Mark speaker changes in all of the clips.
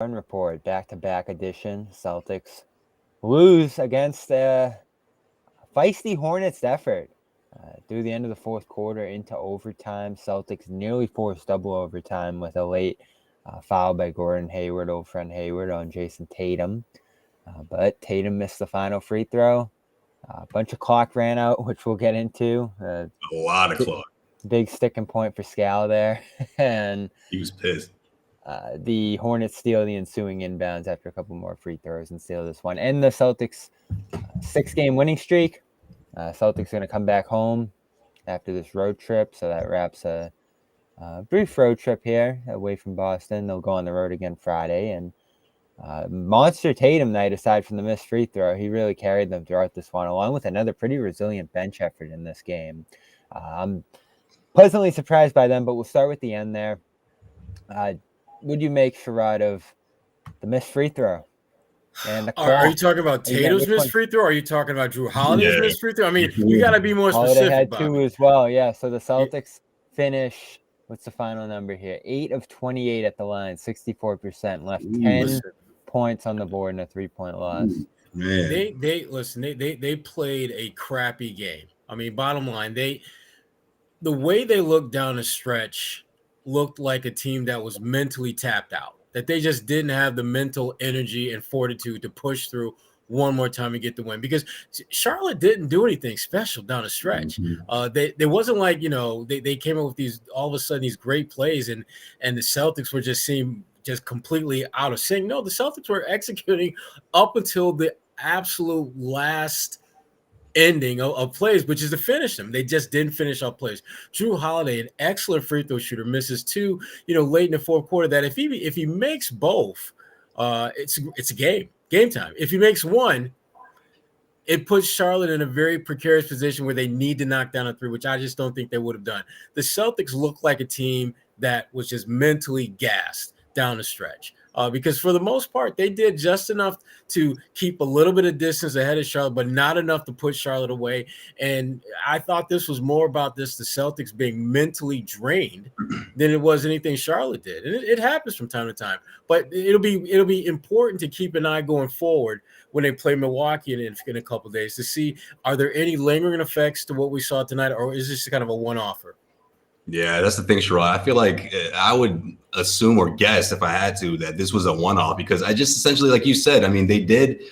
Speaker 1: Run report, back-to-back edition. Celtics lose against a feisty Hornets effort. Through the end of the fourth quarter into overtime, Celtics nearly forced double overtime with a late foul by Gordon Hayward, old friend Hayward, on Jason Tatum. But Tatum missed the final free throw. A bunch of clock ran out, which we'll get into.
Speaker 2: A lot of clock.
Speaker 1: Big sticking point for Scal there. And
Speaker 2: he was pissed.
Speaker 1: The Hornets steal the ensuing inbounds after a couple more free throws and steal this one. And the Celtics' 6-game winning streak. Celtics are going to come back home after this road trip. So that wraps a brief road trip here away from Boston. They'll go on the road again Friday. And monster Tatum night, aside from the missed free throw. He really carried them throughout this one, along with another pretty resilient bench effort in this game. I'm pleasantly surprised by them, but we'll start with the end there. Would you make, Sherrod, of the missed free throw? And the
Speaker 3: are you talking about Tatum's missed free throw, or are you talking about Drew Holiday's missed free throw? I mean, you got to be more specific.
Speaker 1: Holiday had two as well, yeah. So the Celtics finish, what's the final number here? 8 of 28 at the line, 64%, left 10 points on the board in a 3-point loss.
Speaker 3: Man. They played a crappy game. I mean, bottom line, the way they looked down the stretch looked like a team that was mentally tapped out, that they just didn't have the mental energy and fortitude to push through one more time and get the win, because Charlotte didn't do anything special down the stretch. They wasn't like, they came up with these, all of a sudden, these great plays and the Celtics were just completely out of sync. No, the Celtics were executing up until the absolute last ending of plays, which is to finish them. They just didn't finish up plays. Drew Holiday, an excellent free throw shooter, misses 2, late in the fourth quarter, that if he makes both, it's a game time. If he makes one, it puts Charlotte in a very precarious position where they need to knock down a 3, which I just don't think they would have done. The Celtics look like a team that was just mentally gassed down the stretch. Because for the most part, they did just enough to keep a little bit of distance ahead of Charlotte, but not enough to put Charlotte away. And I thought this was more about the Celtics being mentally drained than it was anything Charlotte did. And it happens from time to time. But it'll be important to keep an eye going forward when they play Milwaukee in a couple of days to see, are there any lingering effects to what we saw tonight, or is this kind of a one-offer?
Speaker 2: Yeah, that's the thing, Sherrod. I feel like I would assume or guess, if I had to, that this was a one-off, because I just essentially, like you said, I mean, they did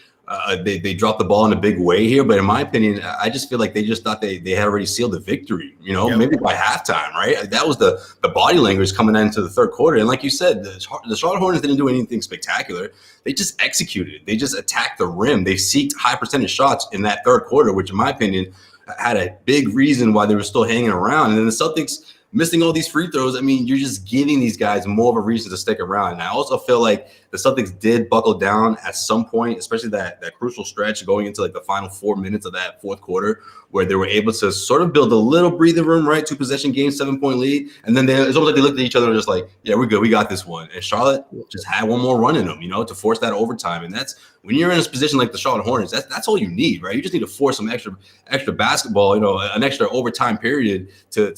Speaker 2: they dropped the ball in a big way here, but in my opinion, I just feel like they just thought they had already sealed the victory, maybe by halftime, right? That was the body language coming into the third quarter. And like you said, the Charlotte Hornets didn't do anything spectacular. They just executed. They just attacked the rim. They seeked high percentage shots in that third quarter, which in my opinion had a big reason why they were still hanging around. And then the Celtics missing all these free throws, I mean, you're just giving these guys more of a reason to stick around. And I also feel like the Celtics did buckle down at some point, especially that crucial stretch going into like the final 4 minutes of that fourth quarter, where they were able to sort of build a little breathing room, right? 2-possession game, 7-point lead. And then it's almost like they looked at each other and just like, yeah, we're good. We got this one. And Charlotte just had one more run in them, to force that overtime. And that's when you're in a position like the Charlotte Hornets, that's all you need, right? You just need to force some extra basketball, an extra overtime period to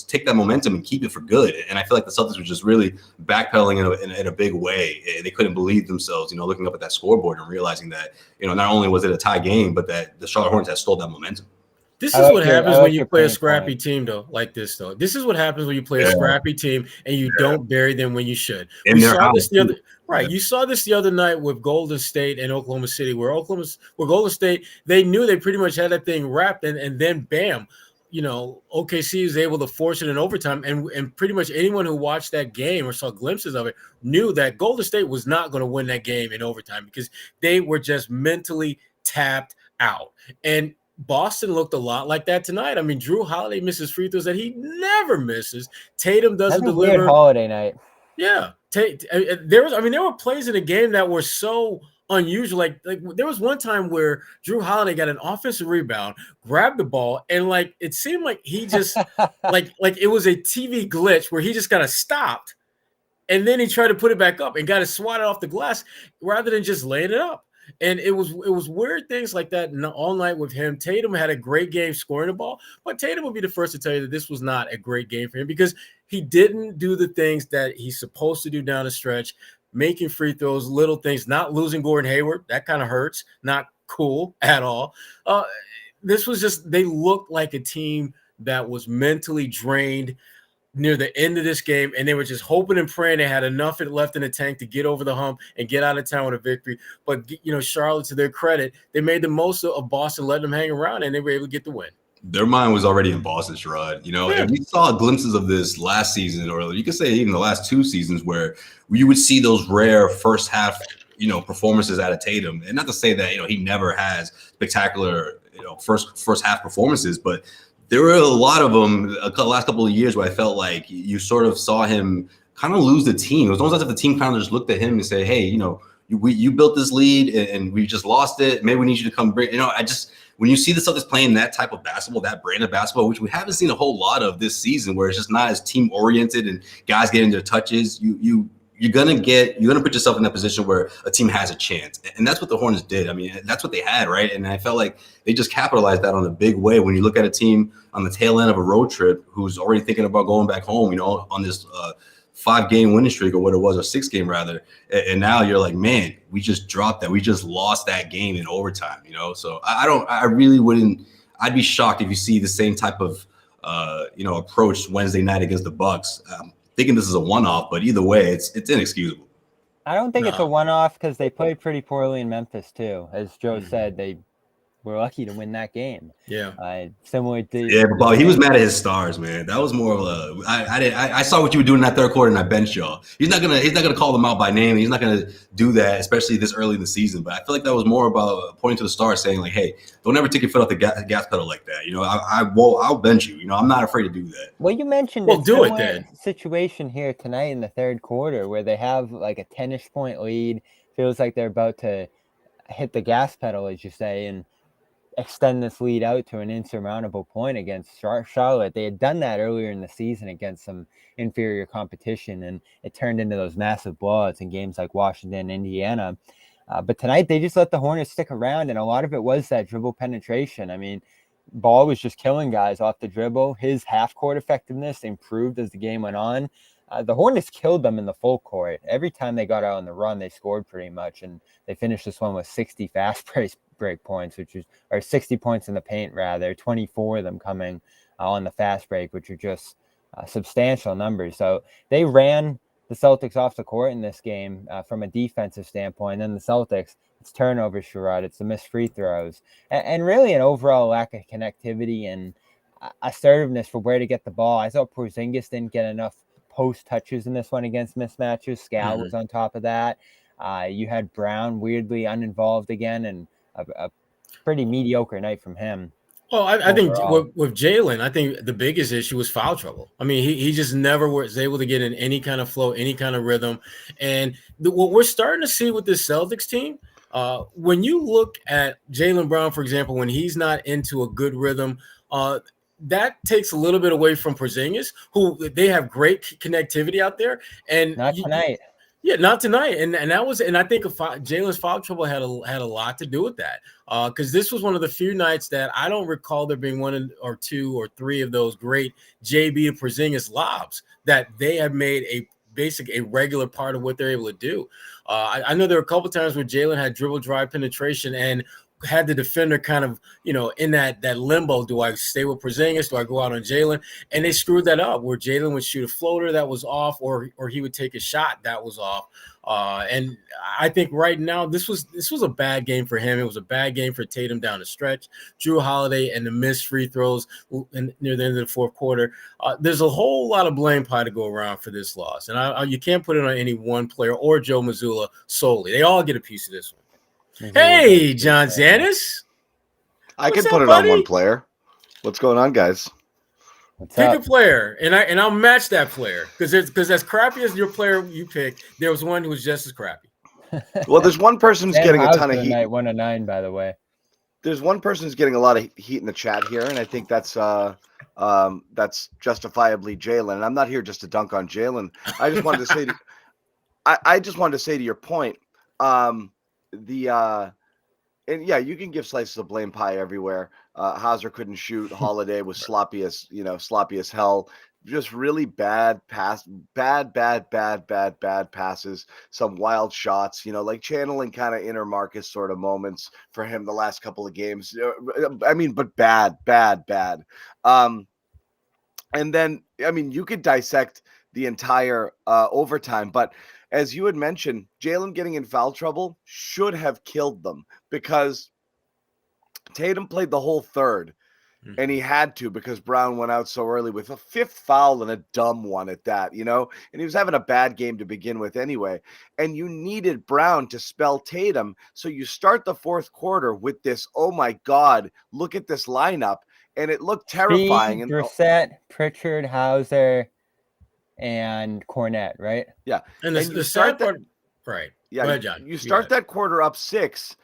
Speaker 2: take that momentum and keep it for good. And I feel like the Celtics were just really backpedaling in a big way. They couldn't believe themselves, looking up at that scoreboard and realizing that, not only was it a tie game, but that the Charlotte Hornets had stole that momentum.
Speaker 3: This is what happens when you play a scrappy team, though, like this, though. This is what happens when you play a scrappy team and you don't bury them when you should.
Speaker 2: And saw this
Speaker 3: the other, right. You saw this the other night with Golden State and Oklahoma City, where Golden State, they knew they pretty much had that thing wrapped, and then bam, OKC is able to force it in overtime, and pretty much anyone who watched that game or saw glimpses of it knew that Golden State was not going to win that game in overtime because they were just mentally tapped out. And Boston looked a lot like that tonight. I mean, Drew Holiday misses free throws that he never misses. Tatum doesn't deliver.
Speaker 1: Weird Holiday night.
Speaker 3: Yeah, there were plays in the game that were so unusual. Like there was one time where Drew Holiday got an offensive rebound, grabbed the ball, and it seemed like he just like it was a TV glitch where he just kind of stopped, and then he tried to put it back up and got it swatted off the glass rather than just laying it up. And it was weird things like that all night with him. Tatum had a great game scoring the ball, but Tatum will be the first to tell you that this was not a great game for him because he didn't do the things that he's supposed to do down the stretch making free throws, little things, not losing Gordon Hayward. That kind of hurts. Not cool at all. This was just, they looked like a team that was mentally drained near the end of this game, and they were just hoping and praying they had enough left in the tank to get over the hump and get out of town with a victory. But, Charlotte, to their credit, they made the most of Boston, letting them hang around, and they were able to get the win.
Speaker 2: Their mind was already in Boston, Sherrod. And we saw glimpses of this last season, or you could say even the last 2 seasons, where you would see those rare first half, performances out of Tatum. And not to say that, he never has spectacular, first half performances, but there were a lot of them the last couple of years where I felt like you sort of saw him kind of lose the team. It was almost as if the team kind of just looked at him and said, hey, you built this lead and we just lost it. Maybe we need you to come bring, when you see the Celtics playing that type of basketball, that brand of basketball, which we haven't seen a whole lot of this season, where it's just not as team oriented and guys getting their touches, you're gonna put yourself in that position where a team has a chance, and that's what the Hornets did. I mean, that's what they had, right? And I felt like they just capitalized that on a big way. When you look at a team on the tail end of a road trip who's already thinking about going back home, on this 5-game winning streak, or what it was, or 6-game rather, and now you're like, man, we just dropped that. We just lost that game in overtime, So I really wouldn't. I'd be shocked if you see the same type of approach Wednesday night against the Bucks. Thinking this is a one-off, but either way, it's inexcusable.
Speaker 1: I don't think it's a one-off because they played pretty poorly in Memphis too. As Joe said, they were lucky to win that game.
Speaker 3: Yeah.
Speaker 1: Similar to
Speaker 2: but he was mad at his stars, man. That was more of a. I saw what you were doing in that third quarter, and I benched y'all. He's not gonna call them out by name. He's not gonna do that, especially this early in the season. But I feel like that was more about pointing to the stars, saying like, "Hey, don't ever take your foot off the gas pedal like that." I'll bench you. I'm not afraid to do that.
Speaker 1: Well, you mentioned
Speaker 3: a similar
Speaker 1: situation here tonight in the third quarter where they have like a 10-ish point lead. Feels like they're about to hit the gas pedal, as you say, and extend this lead out to an insurmountable point against Charlotte. They had done that earlier in the season against some inferior competition, and it turned into those massive blowouts in games like Washington, Indiana. But tonight they just let the Hornets stick around, and a lot of it was that dribble penetration. I mean, Ball was just killing guys off the dribble. His half-court effectiveness improved as the game went on. The Hornets killed them in the full court. Every time they got out on the run, they scored pretty much, and they finished this one with 60 fast break points, or 60 points in the paint, rather, 24 of them coming on the fast break, which are just substantial numbers. So they ran the Celtics off the court in this game from a defensive standpoint. And then the Celtics, it's turnovers, Sherrod, it's the missed free throws, and really an overall lack of connectivity and assertiveness for where to get the ball. I thought Porzingis didn't get enough post touches in this one against mismatches. Scal was on top of that. You had Brown weirdly uninvolved again, and a pretty mediocre night from him.
Speaker 3: Well, I think with Jaylen, I think the biggest issue was foul trouble. I mean, he just never was able to get in any kind of flow, any kind of rhythm. And what we're starting to see with this Celtics team, when you look at Jaylen Brown, for example, when he's not into a good rhythm, that takes a little bit away from Porzingis, who they have great connectivity out there. And
Speaker 1: not tonight.
Speaker 3: Yeah, not tonight, and that was, and I think Jaylen's foul trouble had a lot to do with that, because this was one of the few nights that I don't recall there being 1 or 2 or 3 of those great JB to Porzingis lobs that they have made a regular part of what they're able to do. I know there were a couple times where Jaylen had dribble drive penetration and had the defender kind of, in that limbo. Do I stay with Porzingis? Do I go out on Jaylen? And they screwed that up where Jaylen would shoot a floater that was off, or he would take a shot that was off. And I think right now this was a bad game for him. It was a bad game for Tatum down the stretch. Drew Holiday and the missed free throws near the end of the fourth quarter. There's a whole lot of blame pie to go around for this loss, and you can't put it on any one player or Joe Mazzulla solely. They all get a piece of this one. Hey, John Zannis.
Speaker 4: I can put it on one player. What's going on, guys?
Speaker 3: Pick a player, and I'll match that player, because as crappy as your player you pick, there was one who was just as crappy.
Speaker 4: Well, there's one person who's getting a ton of heat.
Speaker 1: 1-9, by the way.
Speaker 4: There's one person who's getting a lot of heat in the chat here, and I think that's justifiably Jaylen. And I'm not here just to dunk on Jaylen. I just wanted to say, I just wanted to say to your point, and yeah, you can give slices of blame pie everywhere. Hauser couldn't shoot. Holiday was sloppy as hell. just really bad passes, some wild shots, like channeling kind of inner Marcus sort of moments for him the last couple of games. I mean, but bad. And then, I mean, you could dissect the entire overtime, but as you had mentioned, Jaylen getting in foul trouble should have killed them because Tatum played the whole third. And he had to because Brown went out so early with a fifth foul and a dumb one at that, and he was having a bad game to begin with anyway. And you needed Brown to spell Tatum. So you start the fourth quarter with this, oh my God, look at this lineup. And it looked terrifying.
Speaker 1: And Brissett, Pritchard, Hauser, and Cornette, right?
Speaker 4: Yeah.
Speaker 3: And
Speaker 4: you
Speaker 3: start that, right.
Speaker 4: Yeah.
Speaker 3: Go ahead, John.
Speaker 4: You start that quarter up 6.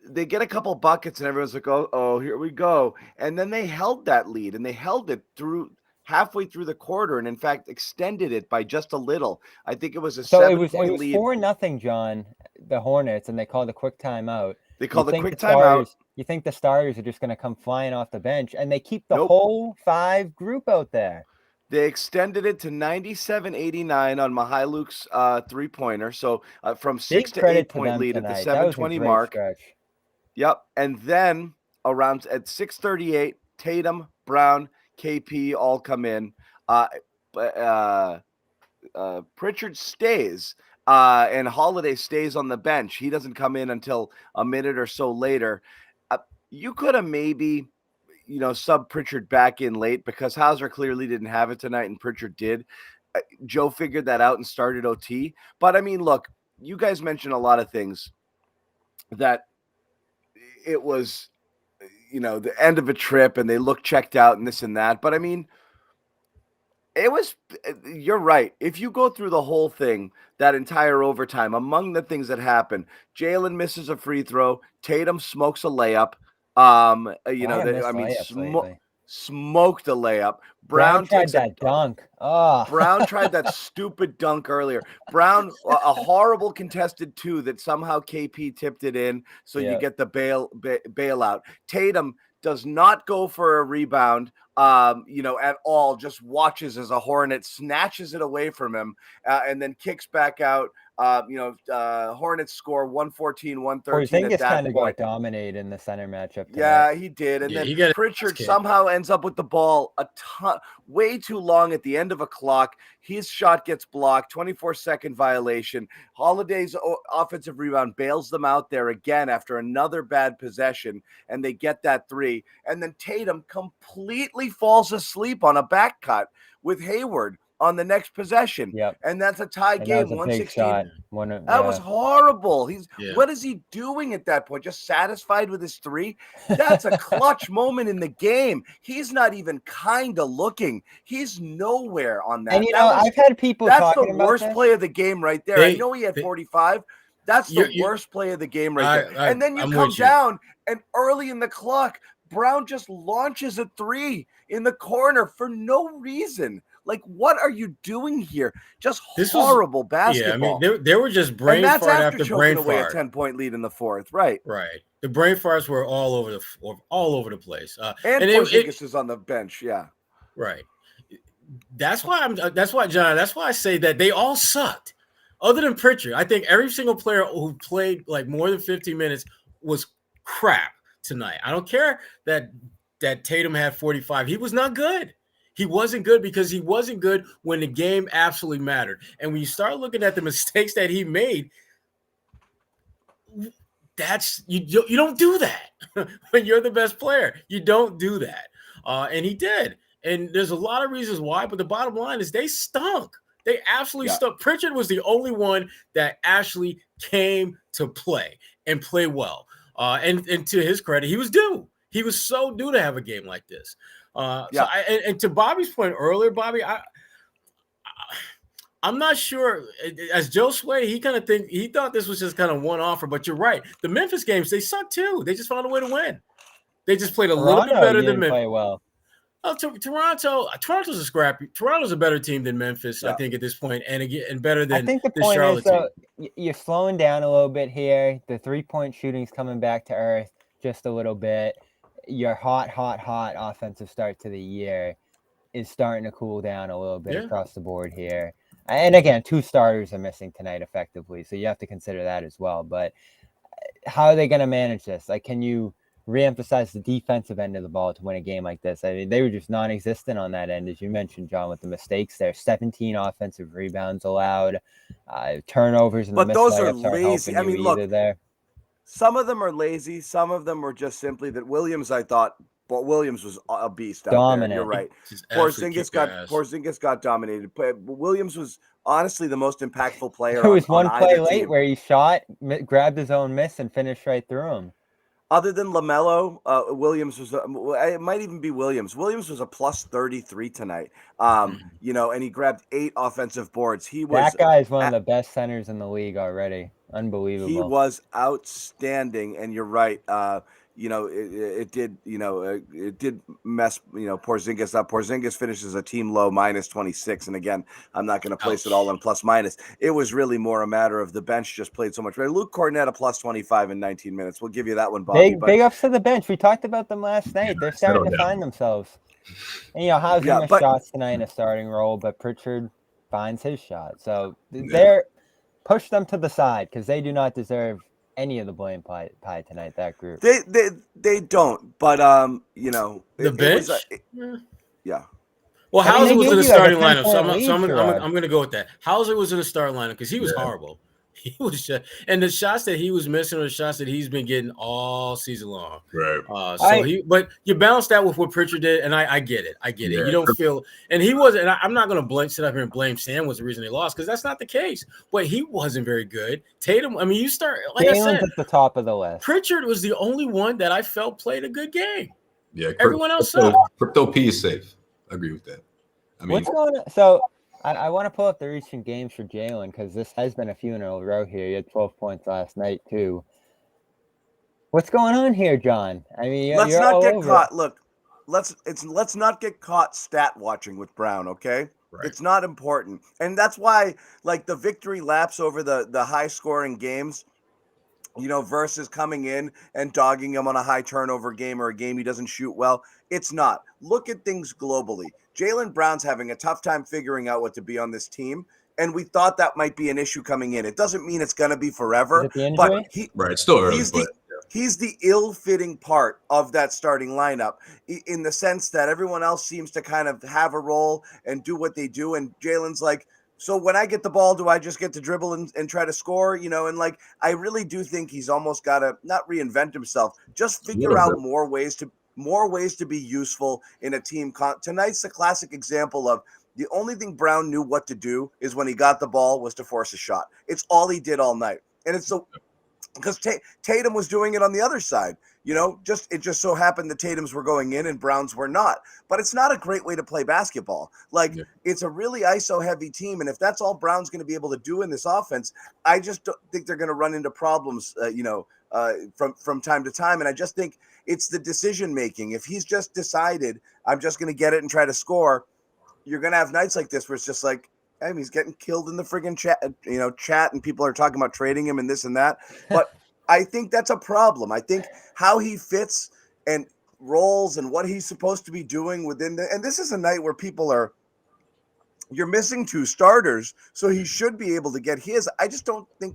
Speaker 4: They get a couple buckets and everyone's like, oh, here we go. And then they held that lead and they held it through halfway through the quarter. And in fact, extended it by just a little. I think it was a 7-point lead.
Speaker 1: It was 4-0, John, the Hornets, and they called a quick timeout.
Speaker 4: They called a quick timeout.
Speaker 1: You think the starters are just going to come flying off the bench and they keep the whole 5 group out there.
Speaker 4: They extended it to 97-89 on Mihailuk's 3-pointer. So from 6 to 8-point lead at the 7:20 mark.
Speaker 1: Stretch.
Speaker 4: Yep. And then around at 6:38, Tatum, Brown, KP all come in. Pritchard stays and Holiday stays on the bench. He doesn't come in until a minute or so later. You could have maybe, sub Pritchard back in late because Hauser clearly didn't have it tonight and Pritchard did. Joe figured that out and started OT. But I mean, look, you guys mentioned a lot of things that it was, the end of a trip and they look checked out and this and that. But I mean, you're right. If you go through the whole thing, that entire overtime, among the things that happened, Jaylen misses a free throw. Tatum smokes a layup. Smoked a layup. Brown
Speaker 1: tried that dunk. Oh.
Speaker 4: Brown tried that stupid dunk earlier. Brown, a horrible contested 2 that somehow KP tipped it in. So you get the bailout. Tatum does not go for a rebound, at all. Just watches as a Hornet snatches it away from him and then kicks back out. Hornets score 114-113 at that
Speaker 1: kind of
Speaker 4: point.
Speaker 1: got dominated in the center matchup tonight.
Speaker 4: Yeah, he did. And then Pritchard somehow ends up with the ball way too long at the end of a clock. His shot gets blocked, 24-second violation. Holiday's offensive rebound bails them out there again after another bad possession, and they get that 3. And then Tatum completely falls asleep on a back cut with Hayward on the next possession.
Speaker 1: Yep.
Speaker 4: And that's a tie game, 116. That was horrible. What is he doing at that point? Just satisfied with his 3? That's a clutch moment in the game. He's not even kind of looking. He's nowhere on that.
Speaker 1: And I've had people talking about
Speaker 4: that's the worst play of the game right there. I know he had 45. That's the worst play of the game right there. And then you come down and early in the clock, Brown just launches a 3 in the corner for no reason. Like, what are you doing here? Just horrible basketball.
Speaker 3: Yeah, I mean, they were just brain fart after brain
Speaker 4: away
Speaker 3: fart.
Speaker 4: A 10-point lead in the fourth, right?
Speaker 3: Right. The brain farts were all over the place.
Speaker 4: And Porzingis is on the bench, yeah.
Speaker 3: Right. That's why John. That's why I say that they all sucked. Other than Pritchard, I think every single player who played like more than 15 minutes was crap tonight. I don't care that Tatum had 45. He was not good. He wasn't good because he wasn't good when the game absolutely mattered. And when you start looking at the mistakes that he made, that's you don't do that when you're the best player. You don't do that. And he did. And there's a lot of reasons why, but the bottom line is they stunk. They absolutely stunk. Pritchard was the only one that actually came to play and play well. And to his credit, he was due. He was so due to have a game like this. And to Bobby's point earlier, Bobby, I'm not sure. As Joe Sway, he thought this was just kind of one offer, but you're right. The Memphis games, they suck too. They just found a way to win. They just played a little bit better than Memphis.
Speaker 1: Play well.
Speaker 3: Toronto's a scrappy. Toronto's a better team than Memphis, I think, at this point, and better than
Speaker 1: I think the point
Speaker 3: Charlotte
Speaker 1: is, you're slowing down a little bit here. The 3-point shooting's coming back to earth just a little bit. Your hot offensive start to the year. is starting to cool down a little bit
Speaker 3: Yeah.
Speaker 1: across the board here. And again, 2 starters are missing tonight effectively, so you have to consider that as well. But how are they going to manage this? Like, can you reemphasize the defensive end of the ball to win a game like this? I mean, they were just non-existent on that end, as you mentioned, John, with the mistakes there. 17 offensive rebounds allowed, turnovers and the
Speaker 4: But
Speaker 1: missed
Speaker 4: those are
Speaker 1: layups aren't
Speaker 4: lazy.
Speaker 1: helping you either there.
Speaker 4: Some of them are lazy. Some of them were just simply that Williams, I thought, but Williams was a beast out
Speaker 1: Dominant.
Speaker 4: there. You're right.
Speaker 3: Just absolutely
Speaker 4: Porzingis got dominated. But Williams was honestly the most impactful player.
Speaker 1: There was one
Speaker 4: on
Speaker 1: play
Speaker 4: either
Speaker 1: late
Speaker 4: team.
Speaker 1: where he shot, grabbed his own miss, and finished right through him.
Speaker 4: Other than LaMelo, Williams was. It might even be Williams. Williams was a plus 33 tonight. You know, and he grabbed 8 offensive boards.
Speaker 1: That guy is one of the best centers in the league already. Unbelievable.
Speaker 4: He was outstanding, and you're right. You know, it did mess, Porzingis up. Porzingis finishes a team low -26. And again, I'm not going to place it all in plus minus. It was really more a matter of the bench just played so much better. Luke Cornett, a plus 25 in 19 minutes. We'll give you that one, Bobby.
Speaker 1: Big ups to the bench. We talked about them last night. They're starting to find themselves. And, Hauser missed shots tonight in a starting role, but Pritchard finds his shot. So they're push them to the side because they do not deserve any of the blame pie tonight, that group.
Speaker 4: They don't, but
Speaker 3: the bench.
Speaker 4: Yeah.
Speaker 3: Well, Hauser was in the starting lineup, so I'm going to go with that. Hauser was in the starting lineup because he was horrible. He was just, and the shots that he was missing are the shots that he's been getting all season long.
Speaker 2: Right.
Speaker 3: But you balance that with what Pritchard did, and I get it. You don't feel, and he wasn't. And I'm not going to sit up here and blame Sam was the reason they lost because that's not the case. But he wasn't very good. Tatum, I mean, you start like
Speaker 1: Jalen's
Speaker 3: I said
Speaker 1: at the top of the list.
Speaker 3: Pritchard was the only one that I felt played a good game.
Speaker 2: Yeah,
Speaker 3: everyone else sucked.
Speaker 2: Crypto P is safe. I agree with that. I mean,
Speaker 1: what's going on? So I want to pull up the recent games for Jaylen because this has been a few in a row here. He had 12 points last night too. What's going on here, John? I mean,
Speaker 4: let's not get caught. Look, let's not get caught stat watching with Brown. Okay, right. It's not important, and that's why like the victory laps over the high scoring games. Versus coming in and dogging him on a high turnover game or a game he doesn't shoot well. It's not. Look at things globally. Jaylen Brown's having a tough time figuring out what to be on this team, and we thought that might be an issue coming in. It doesn't mean it's going to be forever, but
Speaker 2: it's still early.
Speaker 4: He's the ill-fitting part of that starting lineup in the sense that everyone else seems to kind of have a role and do what they do, and Jaylen's like, so when I get the ball, do I just get to dribble and try to score? And like, I really do think he's almost got to not reinvent himself, just figure out more ways to be useful in a team. Tonight's a classic example of the only thing Brown knew what to do is when he got the ball was to force a shot. It's all he did all night. And it's so because Tatum was doing it on the other side. It just so happened the Tatums were going in and Browns were not. But it's not a great way to play basketball. It's a really ISO-heavy team, and if that's all Brown's going to be able to do in this offense, I just don't think they're going to run into problems, from time to time. And I just think it's the decision-making. If he's just decided, I'm just going to get it and try to score, you're going to have nights like this where it's just like, I mean, he's getting killed in the friggin' chat, and people are talking about trading him and this and that. But I think that's a problem. I think how he fits and roles and what he's supposed to be doing and this is a night where you're missing 2 starters, so he should be able to get his. I just don't think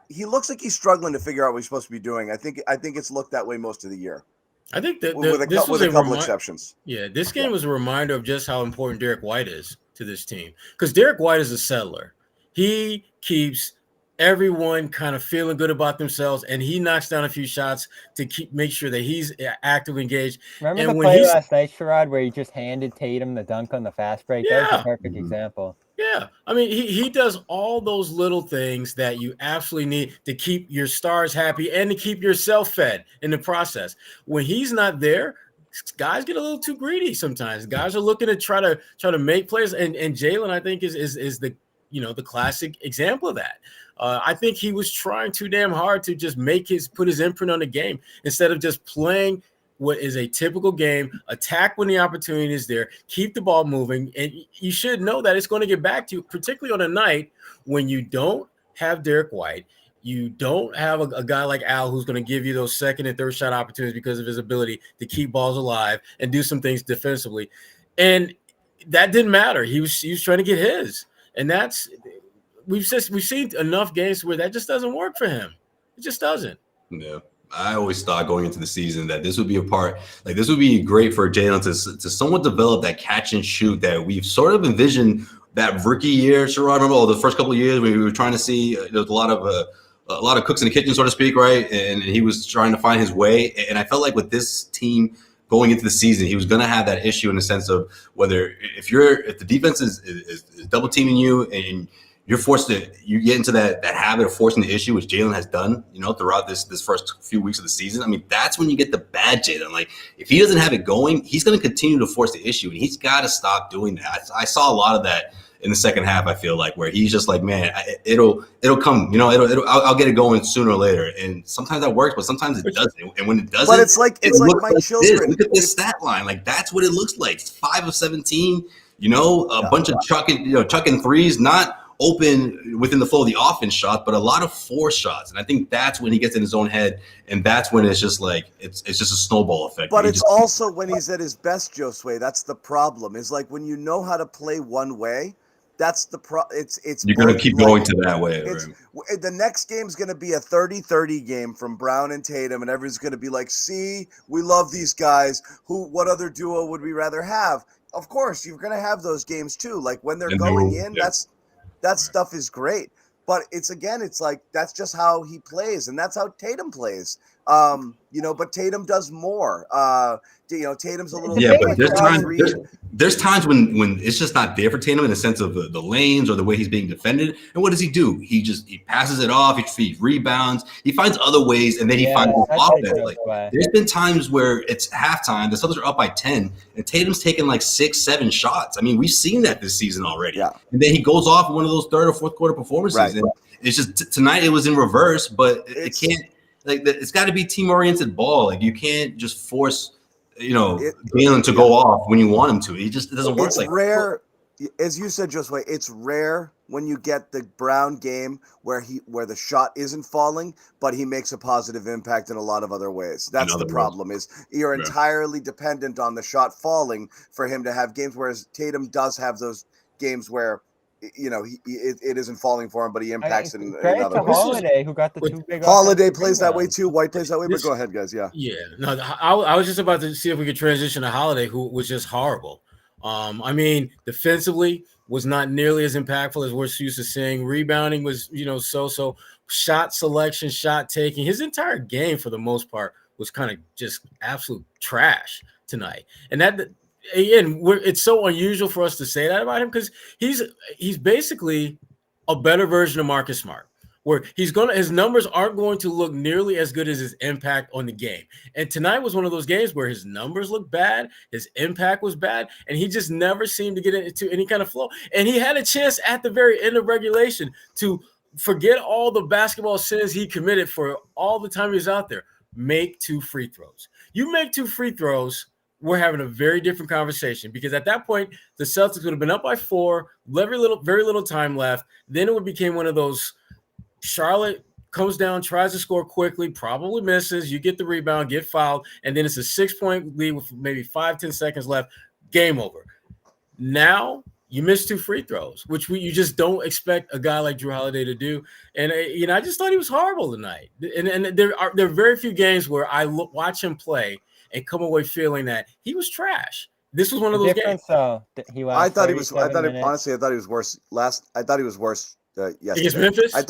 Speaker 4: he looks like he's struggling to figure out what he's supposed to be doing. I think it's looked that way most of the year.
Speaker 3: I think that
Speaker 4: with a couple exceptions.
Speaker 3: Yeah, this game was a reminder of just how important Derek White is to this team, because Derek White is a settler. He keeps everyone kind of feeling good about themselves, and he knocks down a few shots to make sure that he's actively engaged.
Speaker 1: Remember the play last night, Sherrod, where he just handed Tatum the dunk on the fast break?
Speaker 3: Yeah.
Speaker 1: That was a perfect example.
Speaker 3: Yeah, I mean, he does all those little things that you absolutely need to keep your stars happy and to keep yourself fed in the process. When he's not there, guys get a little too greedy sometimes. Guys are looking to try to make plays, and Jaylen, I think, is the the classic example of that. I think he was trying too damn hard to just put his imprint on the game instead of just playing what is a typical game, attack when the opportunity is there, keep the ball moving, and you should know that it's going to get back to you, particularly on a night when you don't have Derek White, you don't have a guy like Al who's going to give you those second and third shot opportunities because of his ability to keep balls alive and do some things defensively. And that didn't matter. He was trying to get his. And that's we've seen enough games where that just doesn't work for him. It just doesn't.
Speaker 2: Yeah. I always thought going into the season that this would be a part, like this would be great for Jaylen to somewhat develop that catch and shoot that we've sort of envisioned that rookie year, Sherrod, the first couple of years when we were trying to see there was a lot of cooks in the kitchen, so to speak, right? And he was trying to find his way. And I felt like with this team going into the season, he was going to have that issue in the sense of whether if the defense is double teaming you and you get into that habit of forcing the issue, which Jaylen has done, throughout this first few weeks of the season. I mean, that's when you get the bad Jaylen. Like, if he doesn't have it going, he's going to continue to force the issue, and he's got to stop doing that. I saw a lot of that in the second half. I feel like where he's just like, man, it'll come. I'll get it going sooner or later. And sometimes that works, but sometimes it doesn't. And when it doesn't,
Speaker 4: but it's like my children.
Speaker 2: Look at this stat line. Like, that's what it looks like. It's 5 of 17. A bunch of chucking threes, not open within the flow of the offense shot, but a lot of forced shots. And I think that's when he gets in his own head, and that's when it's just like it's just a snowball effect.
Speaker 4: But it's also when he's at his best, Josue. That's the problem. Is like when you know how to play one way, that's the it's
Speaker 2: you're going to keep going to that way. Right?
Speaker 4: The next game's going to be a 30-30 game from Brown and Tatum, and everyone's going to be like, see, we love these guys. What other duo would we rather have? Of course, you're going to have those games too. Like when they're going in, that stuff is great. But it's like that's just how he plays, and that's how Tatum plays. But Tatum does more. Tatum's a little
Speaker 2: but there's times when it's just not there for Tatum in the sense of the lanes or the way he's being defended. And what does he do? He passes it off. He rebounds. He finds other ways, and then he finds offense. Like, there's been times where it's halftime, the Celtics are up by 10, and Tatum's taking like 6-7 shots. I mean, we've seen that this season already. Yeah. And then he goes off in one of those third or fourth quarter performances. Right. And it's just tonight it was in reverse, but it can't. Like, it's got to be team-oriented ball. Like, you can't just force, Jaylen to go off when you want him to. It doesn't work.
Speaker 4: It's rare, as you said, Josue. It's rare when you get the Brown game where the shot isn't falling, but he makes a positive impact in a lot of other ways. That's the problem. Is you're entirely dependent on the shot falling for him to have games, whereas Tatum does have those games where it isn't falling for him, but he impacts it in other ways.
Speaker 1: Holiday, who got the two big.
Speaker 4: Holiday plays that way too. White plays that way. But go ahead, guys. Yeah.
Speaker 3: Yeah. No, I was just about to see if we could transition to Holiday, who was just horrible. I mean, defensively was not nearly as impactful as we're used to seeing. Rebounding was, so. Shot selection, shot taking. His entire game, for the most part, was kind of just absolute trash tonight. And that. Again, it's so unusual for us to say that about him because he's basically a better version of Marcus Smart, where his numbers aren't going to look nearly as good as his impact on the game. And tonight was one of those games where his numbers looked bad, his impact was bad, and he just never seemed to get into any kind of flow. And he had a chance at the very end of regulation to forget all the basketball sins he committed for all the time he was out there. Make 2 free throws. You make 2 free throws, we're having a very different conversation because at that point, the Celtics would have been up by 4, very little time left. Then it would become one of those Charlotte comes down, tries to score quickly, probably misses. You get the rebound, get fouled, and then it's a 6-point lead with maybe 5-10 seconds left. Game over. Now you miss 2 free throws, which you just don't expect a guy like Jrue Holiday to do. And I just thought he was horrible tonight. And there are very few games where I watch him play and come away feeling that he was trash. This was one of those games.
Speaker 4: I thought he was worse. I thought he was worse yesterday.
Speaker 3: Against Memphis?
Speaker 4: I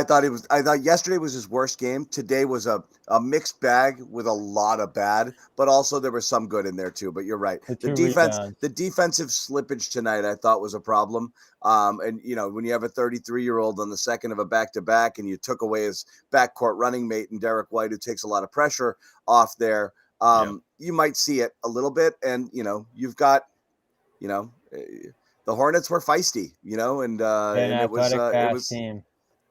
Speaker 4: thought yesterday was his worst game. Today was a mixed bag with a lot of bad, but also there was some good in there too. But you're right. The defensive slippage tonight I thought was a problem. And when you have a 33-year-old on the second of a back-to-back and you took away his backcourt running mate and Derek White, who takes a lot of pressure off there, you might see it a little bit. And, you've got, the Hornets were feisty, and it was team.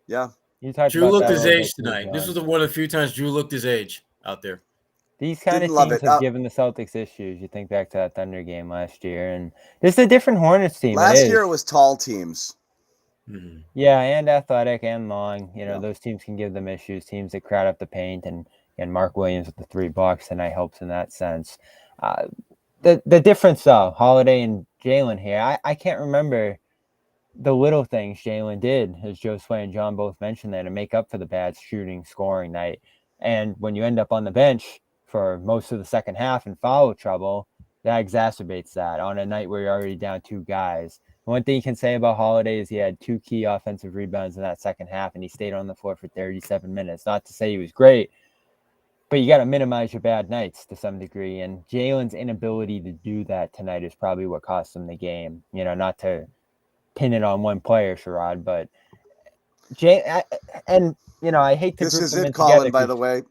Speaker 4: Yeah.
Speaker 3: Jrue looked his age tonight. This was one of the few times Jrue looked his age out there.
Speaker 1: These kind of teams have given the Celtics issues. You think back to that Thunder game last year, and this is a different Hornets team.
Speaker 4: Last year it was tall teams.
Speaker 3: Mm-hmm.
Speaker 1: Yeah, and athletic and long. Those teams can give them issues. Teams that crowd up the paint, and Mark Williams with the 3 blocks tonight helps in that sense. the difference though, Holiday and Jaylen here, I can't remember the little things Jaylen did, as Josue and John both mentioned there, to make up for the bad shooting, scoring night. And when you end up on the bench for most of the second half in foul trouble, that exacerbates that on a night where you're already down 2 guys. One thing you can say about Holiday is he had 2 key offensive rebounds in that second half, and he stayed on the floor for 37 minutes. Not to say he was great, but you got to minimize your bad nights to some degree. And Jaylen's inability to do that tonight is probably what cost him the game. You know, not to pin it on one player, Sherrod, but I hate to
Speaker 4: This
Speaker 1: group
Speaker 4: is
Speaker 1: them
Speaker 4: it,
Speaker 1: in
Speaker 4: Colin,
Speaker 1: together.
Speaker 4: by the way.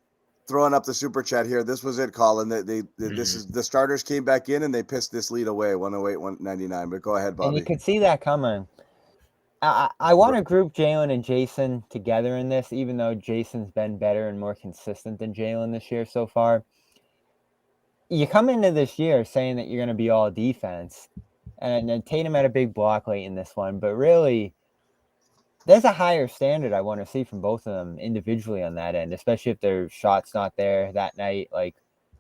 Speaker 4: Throwing up the super chat here. This was it, Colin. This is the starters came back in and they pissed this lead away, 108-199. But go ahead, Bobby.
Speaker 1: And you can see that coming. I want to group Jaylen and Jason together in this, even though Jason's been better and more consistent than Jaylen this year so far. You come into this year saying that you're going to be all defense, and then Tatum had a big block late in this one, but really, there's a higher standard I want to see from both of them individually on that end, especially if their shot's not there that night, like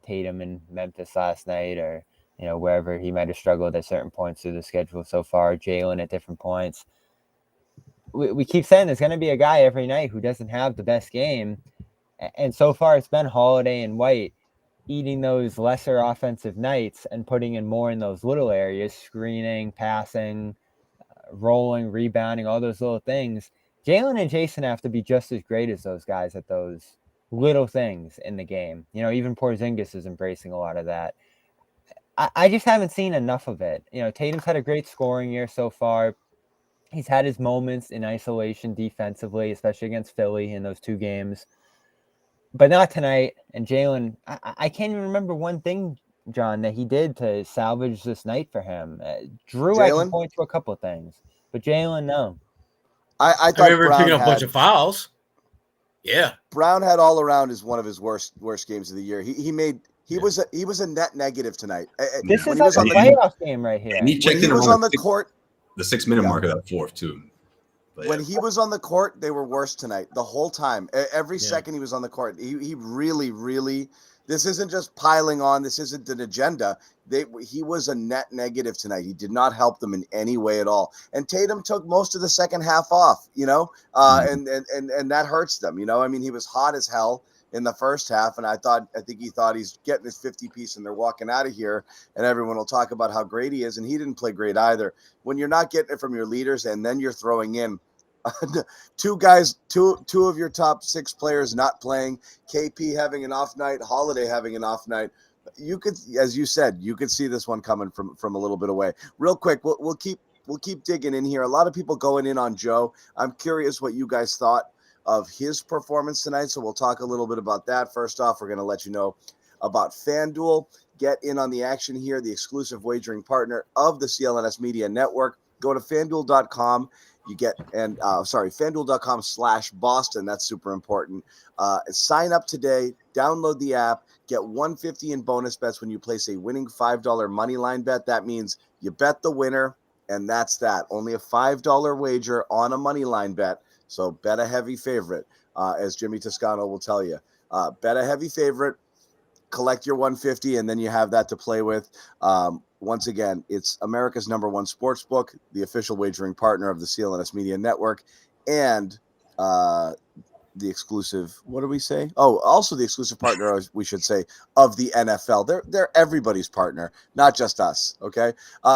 Speaker 1: Tatum in Memphis last night, or wherever he might have struggled at certain points through the schedule so far, Jaylen at different points. We keep saying there's going to be a guy every night who doesn't have the best game, and so far it's been Holiday and White eating those lesser offensive nights and putting in more in those little areas, screening, passing, rolling, rebounding, all those little things. Jaylen and Jason have to be just as great as those guys at those little things in the game. Even Porzingis is embracing a lot of that. I just haven't seen enough of it. Tatum's had a great scoring year so far. He's had his moments in isolation defensively, especially against Philly in those 2 games. But not tonight. And Jaylen, I can't even remember one thing, John, that he did to salvage this night for him. Drew, I can point to a couple of things. But Jaylen, no.
Speaker 4: I thought
Speaker 3: remember
Speaker 4: Brown
Speaker 3: picking up
Speaker 4: had
Speaker 3: a bunch of fouls. Yeah.
Speaker 4: Brown had all around is one of his worst games of the year. He was a net negative tonight.
Speaker 1: This is like a playoff game right here.
Speaker 2: And he checked
Speaker 4: when he was on the court,
Speaker 2: the 6-minute mark of that fourth too.
Speaker 4: But when he was on the court, they were worse tonight the whole time. Every second he was on the court, he really, really. This isn't just piling on. This isn't an agenda. He was a net negative tonight. He did not help them in any way at all. And Tatum took most of the second half off, and that hurts them. I mean, he was hot as hell in the first half, and I think he thought he's getting his 50 piece and they're walking out of here and everyone will talk about how great he is, and he didn't play great either. When you're not getting it from your leaders and then you're throwing in 2 guys, two of your top 6 players not playing, KP having an off night, Holiday having an off night, you could, as you said, you could see this one coming from a little bit away. Real quick, we'll keep digging in here. A lot of people going in on Joe. I'm curious what you guys thought of his performance tonight, so we'll talk a little bit about that. First off, we're going to let you know about FanDuel. Get in on the action here, the exclusive wagering partner of the CLNS Media Network. Go to FanDuel.com. FanDuel.com/Boston. That's super important. Sign up today, download the app, get $150 in bonus bets when you place a winning $5 money line bet. That means you bet the winner, and that's that. Only a $5 wager on a money line bet. So bet a heavy favorite, as Jimmy Toscano will tell you. Bet a heavy favorite, collect your $150, and then you have that to play with. Once again, it's America's #1 sports book, the official wagering partner of the CLNS Media Network, and the exclusive, what do we say? Oh, also the exclusive partner, we should say, of the NFL. They're everybody's partner, not just us, okay?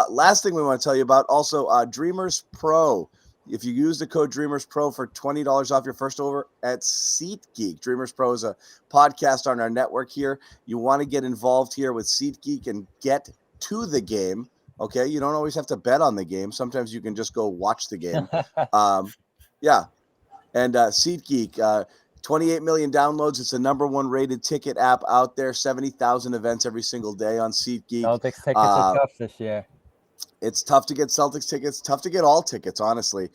Speaker 4: Last thing we want to tell you about, also Dreamers Pro. If you use the code Dreamers Pro for $20 off your first order at SeatGeek. Dreamers Pro is a podcast on our network here. You want to get involved here with SeatGeek and get to the game, okay? You don't always have to bet on the game. Sometimes you can just go watch the game. Yeah. And SeatGeek, 28 million downloads. It's the #1 rated ticket app out there. 70,000 events every single day on SeatGeek.
Speaker 1: Celtics tickets are tough this year.
Speaker 4: It's tough to get Celtics tickets, tough to get all tickets, honestly.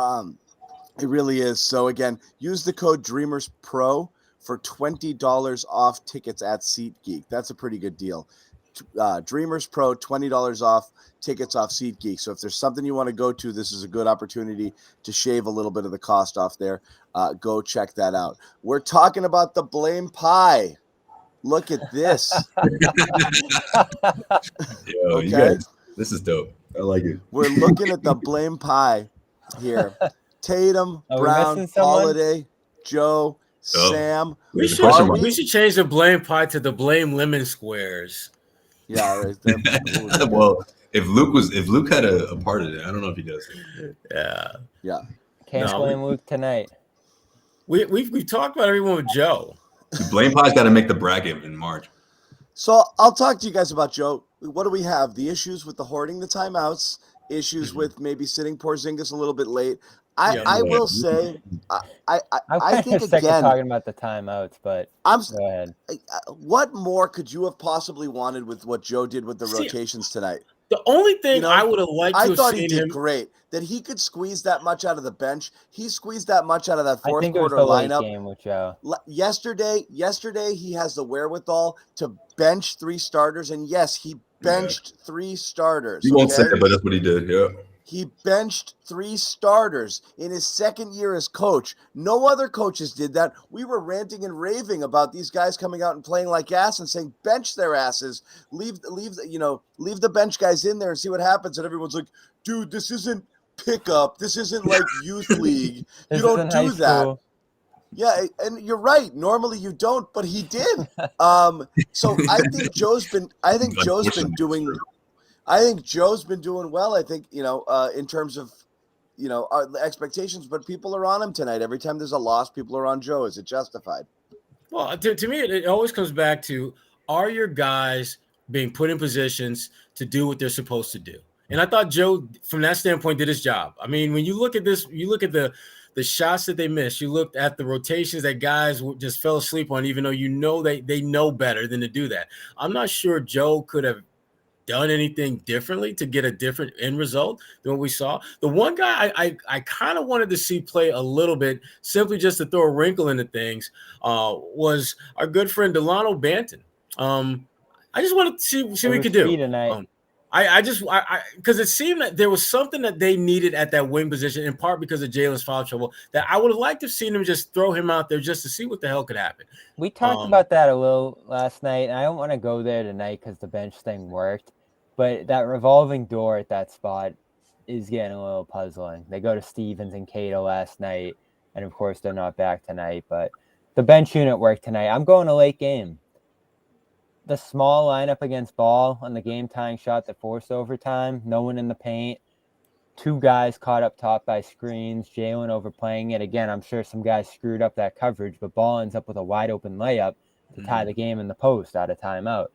Speaker 4: It really is. So, again, use the code Dreamers Pro for $20 off tickets at SeatGeek. That's a pretty good deal. Dreamers Pro, $20 off tickets off SeatGeek. So if there's something you want to go to, this is a good opportunity to shave a little bit of the cost off there. Go check that out. We're talking about the blame pie. Look at this.
Speaker 2: Yo,
Speaker 4: Okay.
Speaker 2: you guys, this is dope. I like it.
Speaker 4: We're looking at the blame pie here. Tatum,
Speaker 1: Are we
Speaker 4: Brown,
Speaker 1: missing someone?
Speaker 4: Holiday, Joe, Sam.
Speaker 3: We
Speaker 2: There's a
Speaker 3: should,
Speaker 2: question mark.
Speaker 3: we should change the blame pie to the blame lemon squares.
Speaker 4: Yeah, right there.
Speaker 2: Well, if Luke had a part of it, I don't know if he does.
Speaker 3: Yeah.
Speaker 1: Can't blame Luke tonight.
Speaker 3: We've talked about everyone with Joe.
Speaker 2: Blame Pie's got to make the bracket in March.
Speaker 4: So I'll talk to you guys about Joe. What do we have? The issues with the hoarding the timeouts, issues with maybe sitting Porzingis a little bit late. I will say, I think
Speaker 1: sick
Speaker 4: again,
Speaker 1: of talking about the timeouts, but go ahead.
Speaker 4: What more could you have possibly wanted with what Joe did with the rotations tonight?
Speaker 3: The only thing I would have liked to have
Speaker 4: thought he
Speaker 3: seen
Speaker 4: did
Speaker 3: him
Speaker 4: great. That he could squeeze that much out of the bench. He squeezed that much out of that fourth
Speaker 1: I think
Speaker 4: quarter
Speaker 1: it was the
Speaker 4: lineup.
Speaker 1: late game with Joe.
Speaker 4: Yesterday he has the wherewithal to bench 3 starters, and yes, he benched 3 starters.
Speaker 2: You won't say it, but that's what he did. Yeah.
Speaker 4: He benched 3 starters in his second year as coach. No other coaches did that. We were ranting and raving about these guys coming out and playing like ass and saying bench their asses, leave the bench guys in there and see what happens. And everyone's like, dude, this isn't pickup. This isn't like youth league. You don't do that. Yeah, and you're right. Normally you don't, but he did. So I think Joe's been doing well. I think, in terms of, the expectations, but people are on him tonight. Every time there's a loss, people are on Joe. Is it justified?
Speaker 3: Well, to me, it always comes back to, are your guys being put in positions to do what they're supposed to do? And I thought Joe, from that standpoint, did his job. I mean, when you look at this, you look at the shots that they missed, you looked at the rotations that guys just fell asleep on, even though they know better than to do that. I'm not sure Joe could have done anything differently to get a different end result than what we saw. The one guy I kind of wanted to see play a little bit, simply just to throw a wrinkle into things, was our good friend Delano Banton. I just wanted to see what we could do tonight. Because it seemed that there was something that they needed at that wing position, in part because of Jaylen's foul trouble, that I would have liked to have seen him just throw him out there just to see what the hell could happen.
Speaker 1: We talked about that a little last night, and I don't want to go there tonight because the bench thing worked, but that revolving door at that spot is getting a little puzzling. They go to Stevens and Cato last night, and of course they're not back tonight, but the bench unit worked tonight. I'm going to late game. The small lineup against Ball on the game-tying shot that forced overtime, no one in the paint, 2 guys caught up top by screens, Jaylen overplaying it. Again, I'm sure some guys screwed up that coverage, but Ball ends up with a wide-open layup to tie the game in the post out of timeout.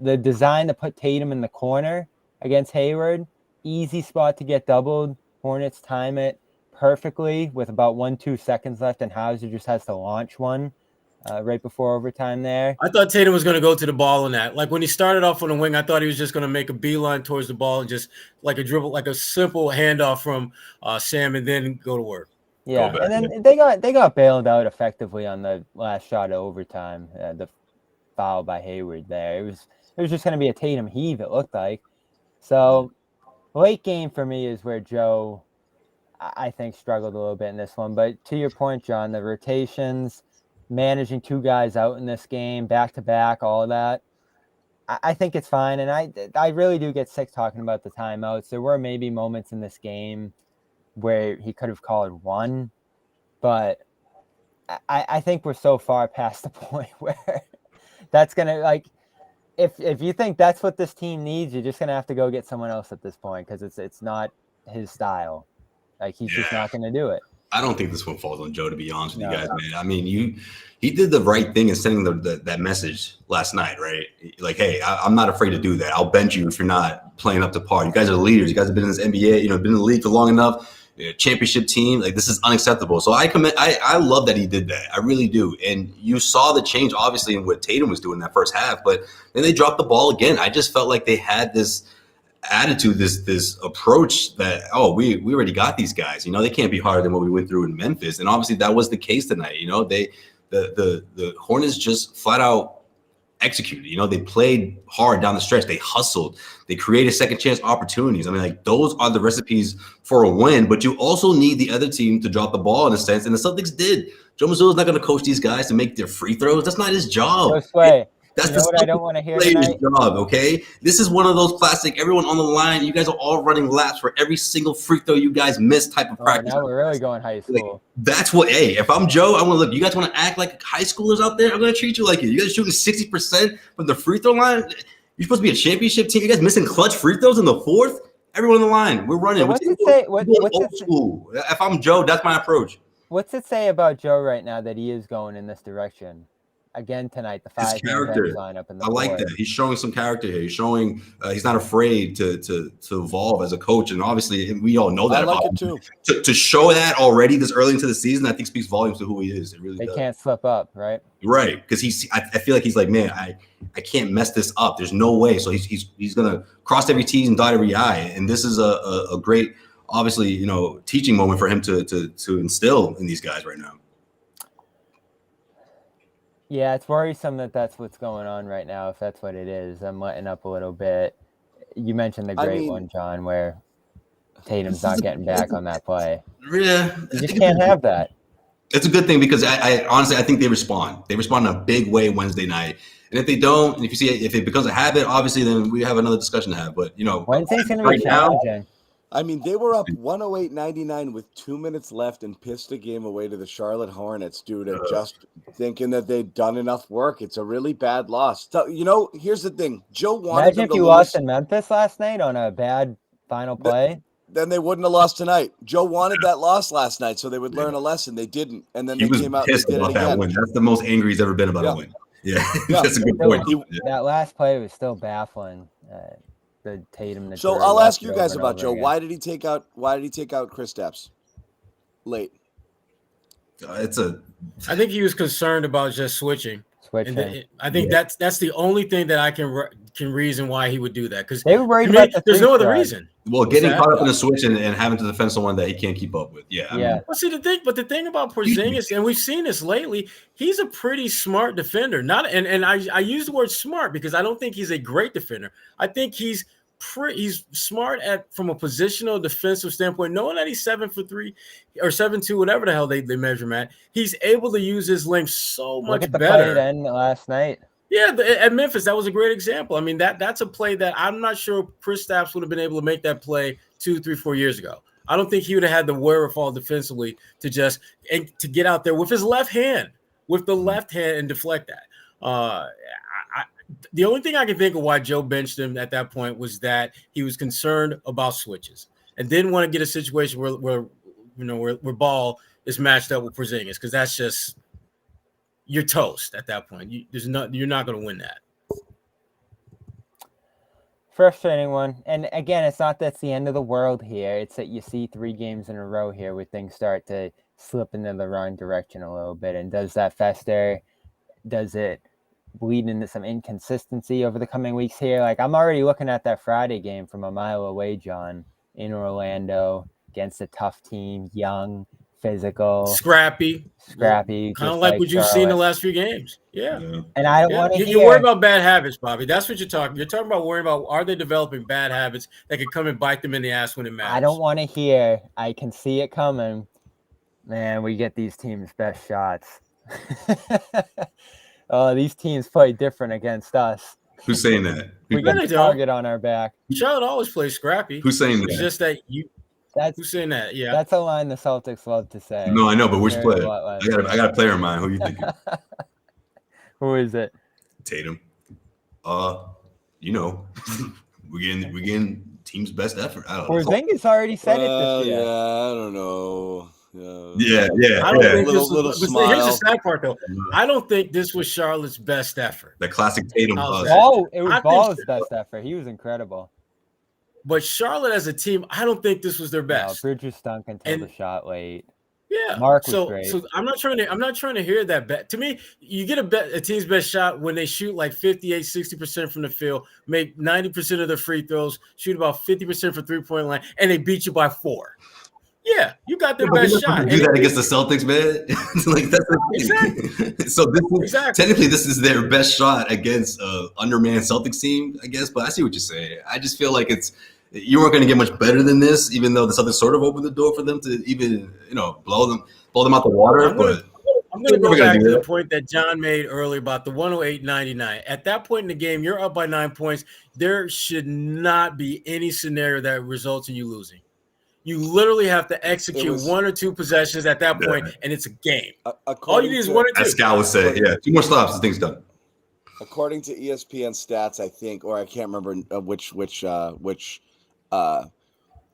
Speaker 1: The design to put Tatum in the corner against Hayward, easy spot to get doubled. Hornets time it perfectly with about 1-2 seconds left, and Hauser just has to launch one. Right before overtime there.
Speaker 3: I thought Tatum was going to go to the ball in that. Like when he started off on the wing, I thought he was just going to make a beeline towards the ball and just like a dribble, like a simple handoff from Sam, and then go to work.
Speaker 1: Yeah, and then they got bailed out effectively on the last shot of overtime. The foul by Hayward there. It was just going to be a Tatum heave, it looked like. So late game for me is where Joe, I think, struggled a little bit in this one. But to your point, John, the rotations, managing 2 guys out in this game, back-to-back, all of that, I think it's fine. And I really do get sick talking about the timeouts. There were maybe moments in this game where he could have called one, but I think we're so far past the point where that's going to, like, if you think that's what this team needs, you're just going to have to go get someone else at this point because it's not his style. Like, he's just not going to do it.
Speaker 2: I don't think this one falls on Joe, to be honest with you guys, man. I mean, he did the right thing in sending that message last night, right? Like, hey, I'm not afraid to do that. I'll bench you if you're not playing up to par. You guys are leaders. You guys have been in this NBA, been in the league for long enough. Championship team. Like, this is unacceptable. So I love that he did that. I really do. And you saw the change, obviously, in what Tatum was doing in that first half. But then they dropped the ball again. I just felt like they had this attitude, this approach that, we already got these guys, they can't be harder than what we went through in Memphis. And obviously that was the case tonight. The Hornets just flat out executed. You know, they played hard down the stretch. They hustled. They created second chance opportunities. I mean, like, those are the recipes for a win, but you also need the other team to drop the ball in a sense, and the Celtics did. Joe Mazzulla is not going to coach these guys to make their free throws. That's not his job.
Speaker 1: That's what I don't want to hear tonight.
Speaker 2: Job, okay? This is one of those classic, everyone on the line, you guys are all running laps for every single free throw you guys miss type of practice.
Speaker 1: Now we're really going high school.
Speaker 2: Like, that's what, hey, if I'm Joe, I'm going to look, you guys want to act like high schoolers out there? I'm going to treat you like it. You guys shooting 60% from the free throw line? You're supposed to be a championship team. You guys missing clutch free throws in the fourth? Everyone on the line, we're running.
Speaker 1: So what's it say?
Speaker 2: Old school. If I'm Joe, that's my approach.
Speaker 1: What's it say about Joe right now that he is going in this direction? Again tonight, the 5
Speaker 2: character
Speaker 1: lineup in the
Speaker 2: I like that. He's showing some character here. He's showing he's not afraid to evolve as a coach, and obviously we all know that.
Speaker 4: I like it too.
Speaker 2: To show that already this early into the season, I think speaks volumes to who he is. It really does.
Speaker 1: Can't slip up, right?
Speaker 2: Right, because I feel like he's like, man, I can't mess this up. There's no way. So he's gonna cross every T and dot every I, and this is a great, obviously, you know, teaching moment for him to instill in these guys right now.
Speaker 1: Yeah, it's worrisome that that's what's going on right now, if that's what it is. I'm letting up a little bit. You mentioned the great one, John, where Tatum's not getting back on that play.
Speaker 2: Yeah.
Speaker 1: You just can't have that.
Speaker 2: It's a good thing because I honestly, I think they respond. They respond in a big way Wednesday night. And if they don't, and if it becomes a habit, obviously, then we have another discussion to have. But, you know,
Speaker 1: Wednesday's going to be challenging.
Speaker 4: I mean, they were up 108-99 with 2 minutes left and pissed a game away to the Charlotte Hornets, dude, and just thinking that they'd done enough work. It's a really bad loss. So, you know, here's the thing. Joe wanted
Speaker 1: Imagine if you lost in Memphis last night on a bad final play.
Speaker 4: Then they wouldn't have lost tonight. Joe wanted that loss last night so they would learn a lesson. They didn't. And then they came out and did it again.
Speaker 2: Win. That's the most angry he's ever been about a win. Yeah, that's a good point.
Speaker 1: That last play was still baffling. The Tatum.
Speaker 4: So I'll ask you guys about Joe. Again. Why did he take out Kristaps late?
Speaker 3: I think he was concerned about just switching. And I think that's the only thing that I can reason why he would do that, because
Speaker 1: they were worried about
Speaker 3: there's no other reason.
Speaker 2: Well, getting caught up in a switch and having to defend someone that he can't keep up with. Yeah.
Speaker 3: Well, see the thing about Porzingis, and we've seen this lately, he's a pretty smart defender. I use the word smart because I don't think he's a great defender. I think he's smart from a positional defensive standpoint, knowing that he's 7 for 3 or 7'2", whatever the hell they measure him at. He's able to use his length so much better. Look at the play
Speaker 1: then last night.
Speaker 3: Yeah, at Memphis, that was a great example. I mean, that's a play that I'm not sure Kristaps would have been able to make that play 2, 3, 4 years ago. I don't think he would have had the wherewithal defensively to get out there with his left hand, and deflect that. The only thing I can think of why Joe benched him at that point was that he was concerned about switches and didn't want to get a situation where Ball is matched up with Porzingis, because that's just, you're toast at that point. You're not going to win that.
Speaker 1: Frustrating one. And again, it's not that's the end of the world here. It's that you see 3 games in a row here where things start to slip into the wrong direction a little bit. And does that fester? Does it bleed into some inconsistency over the coming weeks here? Like, I'm already looking at that Friday game from a mile away, John, in Orlando against a tough team, young, physical,
Speaker 3: scrappy,
Speaker 1: kind
Speaker 3: of like what you've seen the last few games. Yeah.
Speaker 1: And I don't want to hear.
Speaker 3: You worry about bad habits, Bobby. That's what you're talking. You're talking about worrying about, are they developing bad habits that could come and bite them in the ass when it matters?
Speaker 1: I don't want to hear. I can see it coming. Man, we get these teams' best shots. These teams play different against us.
Speaker 2: Who's saying that?
Speaker 1: We got a target on our back.
Speaker 3: Charlotte always plays scrappy.
Speaker 2: Who's saying that?
Speaker 3: It's just that who's saying that? Yeah,
Speaker 1: that's a line the Celtics love to say.
Speaker 2: No, I know, but which player? I got a player in mind. Who you thinking?
Speaker 1: Who is it?
Speaker 2: Tatum. You know, we're getting team's best effort.
Speaker 1: Porzingis already said it this year.
Speaker 4: Yeah, I don't know.
Speaker 2: Yeah.
Speaker 3: I don't think
Speaker 4: little smile.
Speaker 3: Here's the sad part, though. I don't think this was Charlotte's best effort.
Speaker 2: The classic Tatum.
Speaker 1: It was Ball's best effort. He was incredible.
Speaker 3: But Charlotte as a team, I don't think this was their best.
Speaker 1: No, Bridges stunk until the shot late.
Speaker 3: Yeah,
Speaker 1: Mark was great.
Speaker 3: So I'm not trying to hear that bet. To me, you get a team's best shot when they shoot like 58, 60% from the field, make 90% of their free throws, shoot about 50% for 3-point line, and they beat you by 4. Yeah, you got their
Speaker 2: But
Speaker 3: best
Speaker 2: you're not
Speaker 3: shot.
Speaker 2: gonna do that against the Celtics, man. Like that's the thing. So technically this is their best shot against undermanned Celtics team, I guess. But I see what you're saying. I just feel like you weren't going to get much better than this, even though the Celtics sort of opened the door for them to even blow them out the water.
Speaker 3: I'm going to go back to the point that John made earlier about the 108-99. At that point in the game, you're up by 9 points. There should not be any scenario that results in you losing. You literally have to execute one or two possessions at that point, and it's a game. All you need is one or two.
Speaker 2: As Scal would say, 2 more stops, the thing's done.
Speaker 4: According to ESPN stats, I think, or I can't remember which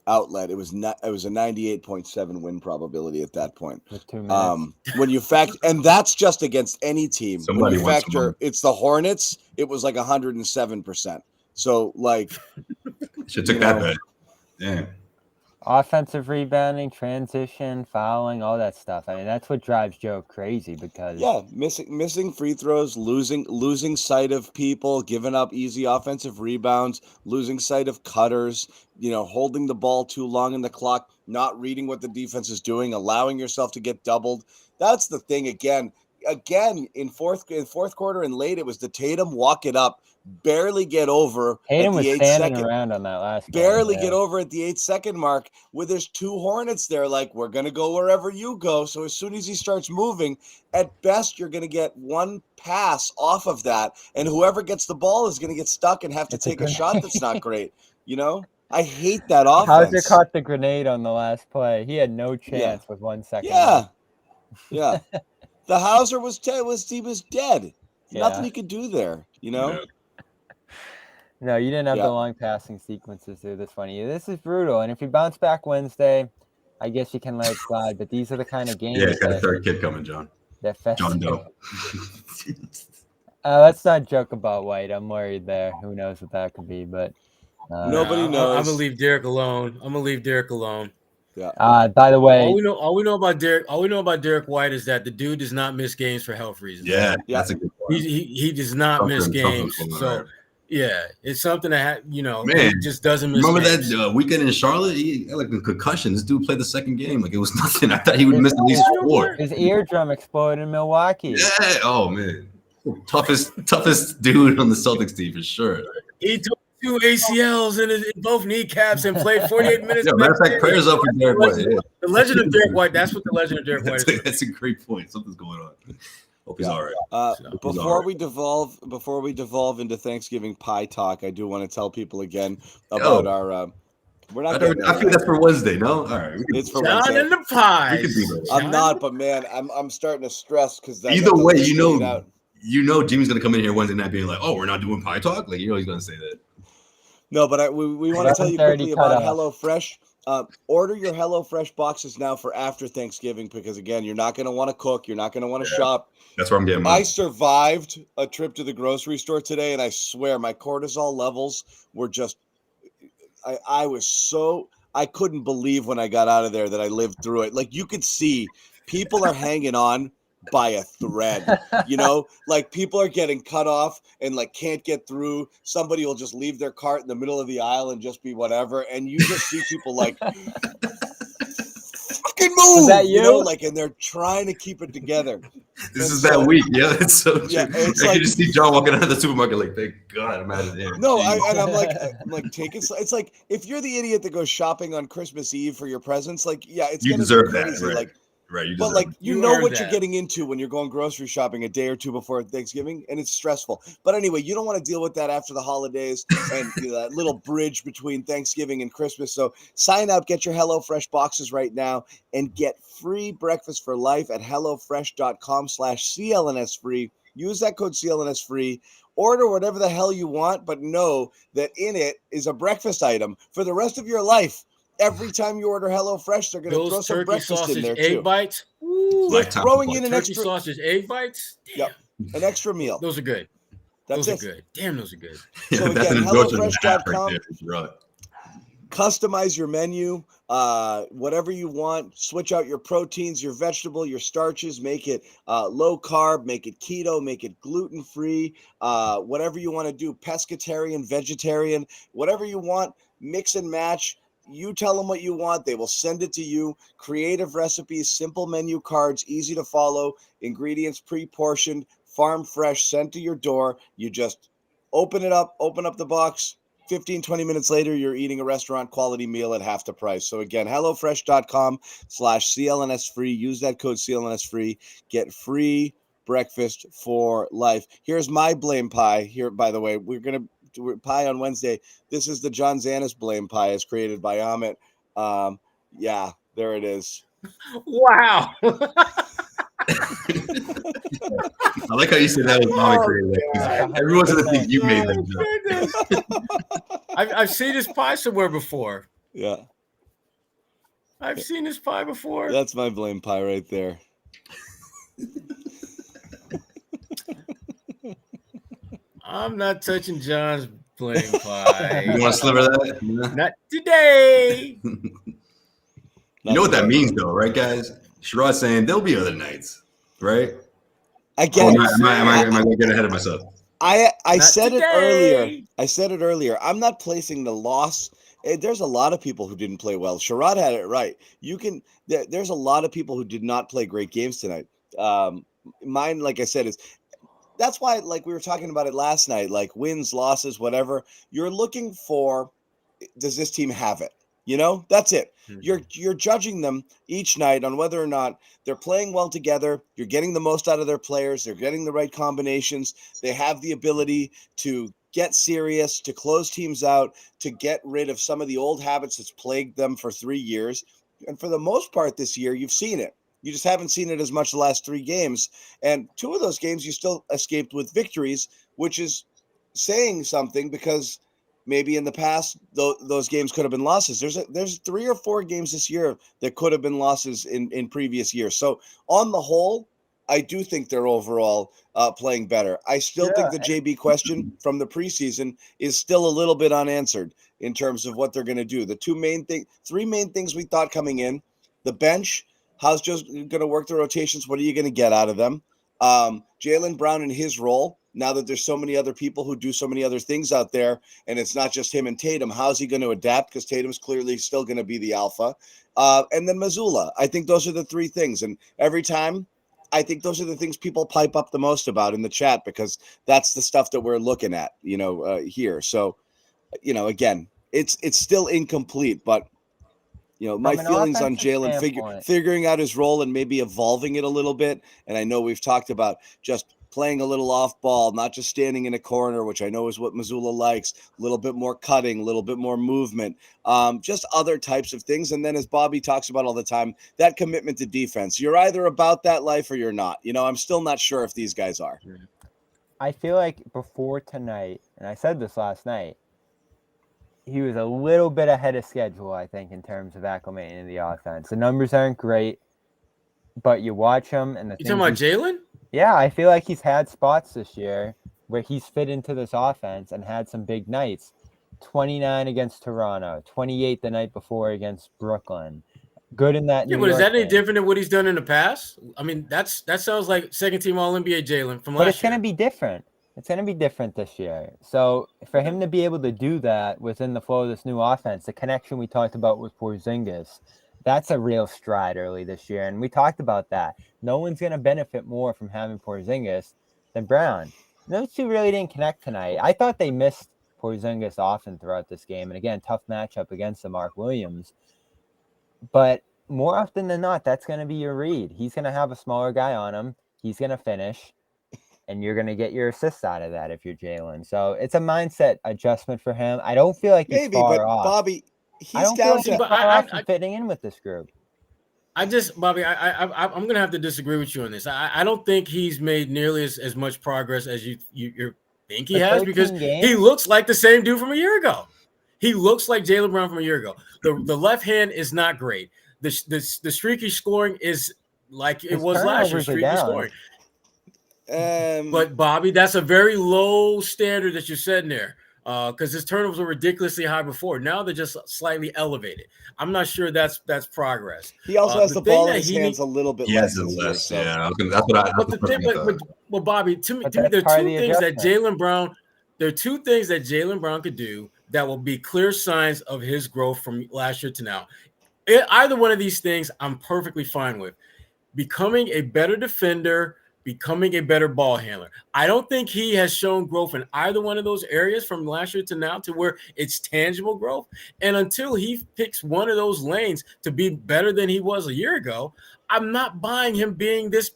Speaker 4: outlet, it was a 98.7 win probability at that point.
Speaker 1: With 2 minutes.
Speaker 4: When you factor, and that's just against any team.
Speaker 2: Somebody
Speaker 4: when you factor, it's the Hornets. It was like 107%. So like,
Speaker 2: should took that bet. Yeah.
Speaker 1: Offensive rebounding, transition, fouling, all that stuff. I mean, that's what drives Joe crazy because
Speaker 4: missing free throws, losing sight of people, giving up easy offensive rebounds, losing sight of cutters, holding the ball too long in the clock, not reading what the defense is doing, allowing yourself to get doubled. That's the thing again in fourth quarter and late, it was the Tatum walk it up, barely get over.
Speaker 1: Tatum was standing around on that last
Speaker 4: barely get over at the 8-second mark where there's 2 Hornets there. Like, we're going to go wherever you go. So as soon as he starts moving, at best, you're going to get one pass off of that. And whoever gets the ball is going to get stuck and have to take a shot that's not great. I hate that offense.
Speaker 1: Hauser caught the grenade on the last play. He had no chance with 1 second.
Speaker 4: Yeah. The Hauser was dead. Nothing he could do there,
Speaker 2: Yeah.
Speaker 1: No, you didn't have the long passing sequences through this one either. This is brutal. And if you bounce back Wednesday, I guess you can let it slide. But these are the kind of games.
Speaker 2: Yeah, it's got a third kid coming, John. John Doe.
Speaker 1: Let's not joke about White. I'm worried there. Who knows what that could be? But
Speaker 4: nobody knows.
Speaker 3: I'm gonna leave Derek alone.
Speaker 1: Yeah. By the way,
Speaker 3: all we know about Derek White is that the dude does not miss games for health reasons.
Speaker 2: Yeah, that's a good point.
Speaker 3: He does not miss games. So it's something that
Speaker 2: Man,
Speaker 3: he just doesn't miss.
Speaker 2: Remember
Speaker 3: games.
Speaker 2: that weekend in Charlotte? He had like a concussion. This dude played the second game like it was nothing. I thought he would miss at least 4.
Speaker 1: His eardrum exploded in Milwaukee.
Speaker 2: Yeah. Oh man, toughest dude on the Celtics team for sure.
Speaker 3: He took 2 ACLs in both kneecaps and played 48 minutes.
Speaker 2: Yeah, matter of fact, prayers up for Derek White. Yeah.
Speaker 3: The legend of Derek White. That's what the legend of Derek White is.
Speaker 2: That's a great point. Something's going on. Hope he's all right.
Speaker 4: Before we devolve into Thanksgiving pie talk, I do want to tell people again about our. We're not.
Speaker 2: I think that's for Wednesday. No, all right.
Speaker 4: It's for
Speaker 3: John
Speaker 4: Wednesday.
Speaker 3: and the pie.
Speaker 4: I'm not, but man, I'm starting to stress because
Speaker 2: either way, Jimmy's gonna come in here Wednesday night being like, "Oh, we're not doing pie talk." Like, he's gonna say that.
Speaker 4: No, but we want to tell you quickly about HelloFresh. Order your HelloFresh boxes now for after Thanksgiving because, again, you're not going to want to cook. You're not going to want to shop.
Speaker 2: That's where I'm getting mine.
Speaker 4: I survived a trip to the grocery store today, and I swear my cortisol levels were just – I couldn't believe when I got out of there that I lived through it. Like, you could see people are hanging on by a thread, like people are getting cut off and like can't get through. Somebody will just leave their cart in the middle of the aisle and just be whatever. And you just see people like fucking move,
Speaker 1: is that you?
Speaker 4: Like, and they're trying to keep it together.
Speaker 2: This is that week. Yeah, it's so true.
Speaker 4: Yeah, it's
Speaker 2: I
Speaker 4: like,
Speaker 2: can just see John walking out of the supermarket like, thank God I'm out of there.
Speaker 4: No, I'm like, take it. It's like, if you're the idiot that goes shopping on Christmas Eve for your presents, like, it's
Speaker 2: you
Speaker 4: gonna
Speaker 2: deserve
Speaker 4: be crazy.
Speaker 2: that, right?
Speaker 4: Like,
Speaker 2: Right,
Speaker 4: but like you know what you're
Speaker 3: that.
Speaker 4: getting into when you're going grocery shopping a day or two before Thanksgiving, and it's stressful. But anyway, you don't want to deal with that after the holidays and that little bridge between Thanksgiving and Christmas. So sign up, get your HelloFresh boxes right now, and get free breakfast for life at HelloFresh.com/CLNS free. Use that code CLNS free. Order whatever the hell you want, but know that in it is a breakfast item for the rest of your life. Every time you order HelloFresh, they're going to throw some breakfast in there
Speaker 3: egg
Speaker 4: too.
Speaker 3: Bites.
Speaker 4: They're throwing in an
Speaker 3: turkey
Speaker 4: extra
Speaker 3: sausage, egg bites. Damn.
Speaker 4: Yep, an extra meal.
Speaker 3: Those are good.
Speaker 4: That's
Speaker 3: those are good. Damn, those are good.
Speaker 4: So
Speaker 2: that's
Speaker 4: again,
Speaker 2: an indulgence
Speaker 4: HelloFresh.com.
Speaker 2: Right.
Speaker 4: Customize your menu, whatever you want. Switch out your proteins, your vegetable, your starches. Make it low carb, make it keto, make it gluten free. Whatever you want to do, pescatarian, vegetarian, whatever you want. Mix and match. You tell them what you want. They will send it to you. Creative recipes, simple menu cards, easy to follow, ingredients pre-portioned, farm fresh, sent to your door. You just open up the box. 15, 20 minutes later, you're eating a restaurant quality meal at half the price. So again, HelloFresh.com/CLNS free. Use that code CLNS free. Get free breakfast for life. Here's my blame pie. Here, by the way, we're pie on Wednesday. This is the John Zannis blame pie, as created by Amit. Yeah, there it is.
Speaker 3: Wow.
Speaker 2: I like how you said that was created. Everyone's gonna think you made them.
Speaker 3: I've seen this pie somewhere before.
Speaker 4: Yeah.
Speaker 3: I've seen this pie before.
Speaker 4: That's my blame pie right there.
Speaker 3: I'm not touching John's blame pie.
Speaker 2: You want to sliver that?
Speaker 3: Not today.
Speaker 2: You know what that means, though, right, guys? Sherrod saying there'll be other nights, right?
Speaker 4: Again,
Speaker 2: am I going to get ahead of myself?
Speaker 4: I said
Speaker 3: today.
Speaker 4: it earlier. I said it earlier. I'm not placing the loss. There's a lot of people who didn't play well. Sherrod had it right. There's a lot of people who did not play great games tonight. Mine, like I said, is that's why, like we were talking about it last night, like wins, losses, whatever. You're looking for, does this team have it? You know, that's it. Mm-hmm. You're judging them each night on whether or not they're playing well together. You're getting the most out of their players. They're getting the right combinations. They have the ability to get serious, to close teams out, to get rid of some of the old habits that's plagued them for 3 years. And for the most part this year, you've seen it. You just haven't seen it as much the last 3 games. And 2 of those games you still escaped with victories, which is saying something, because maybe in the past those games could have been losses. There's 3 or 4 games this year that could have been losses in previous years. So on the whole, I do think they're overall playing better. I still think the JB question from the preseason is still a little bit unanswered in terms of what they're going to do. The 3 main things we thought coming in: the bench. How's Joe going to work the rotations? What are you going to get out of them? Jaylen Brown in his role, now that there's so many other people who do so many other things out there, and it's not just him and Tatum, how's he going to adapt? Because Tatum's clearly still going to be the alpha. And then Mazzulla. I think those are the 3 things. And every time, I think those are the things people pipe up the most about in the chat, because that's the stuff that we're looking at, here. So, again, it's still incomplete, but my feelings on Jaylen figuring out his role and maybe evolving it a little bit. And I know we've talked about just playing a little off ball, not just standing in a corner, which I know is what Mazzulla likes, a little bit more cutting, a little bit more movement, just other types of things. And then, as Bobby talks about all the time, that commitment to defense. You're either about that life or you're not. I'm still not sure if these guys are.
Speaker 1: I feel like before tonight, and I said this last night, he was a little bit ahead of schedule, I think, in terms of acclimating to the offense. The numbers aren't great, but you watch him. And
Speaker 3: you talking about Jaylen?
Speaker 1: Yeah, I feel like he's had spots this year where he's fit into this offense and had some big nights. 29 against Toronto, 28 the night before against Brooklyn. Good in that.
Speaker 3: Yeah, but is that any different than what he's done in the past? I mean, that sounds like second-team All-NBA Jaylen from last year.
Speaker 1: But it's going to be different. It's going to be different this year. So for him to be able to do that within the flow of this new offense, the connection we talked about with Porzingis, that's a real stride early this year. And we talked about that. No one's going to benefit more from having Porzingis than Brown. Those 2 really didn't connect tonight. I thought they missed Porzingis often throughout this game. And again, tough matchup against the Mark Williams. But more often than not, that's going to be your read. He's going to have a smaller guy on him. He's going to finish. And you're going to get your assists out of that if you're Jaylen. So it's a mindset adjustment for him. I don't feel like he's far off.
Speaker 4: Bobby,
Speaker 1: he's down to far off fitting in with this group.
Speaker 3: Bobby, I'm going to have to disagree with you on this. I don't think he's made nearly as much progress as you think he has, because he looks like the same dude from a year ago. He looks like Jaylen Brown from a year ago. The left hand is not great. The streaky scoring is like it was last year. Streaky scoring. But Bobby, that's a very low standard that you're setting there, because his turnovers were ridiculously high before. Now they're just slightly elevated. I'm not sure that's progress.
Speaker 4: He also has the ball in his hands a little bit less.
Speaker 2: Less. Yeah, that's what I.
Speaker 3: But Bobby, to me, there are 2 things that Jaylen Brown. There are 2 things that Jaylen Brown could do that will be clear signs of his growth from last year to now. Either one of these things, I'm perfectly fine with. Becoming a better defender, becoming a better ball handler. I don't think he has shown growth in either one of those areas from last year to now to where it's tangible growth. And until he picks one of those lanes to be better than he was a year ago, I'm not buying him being this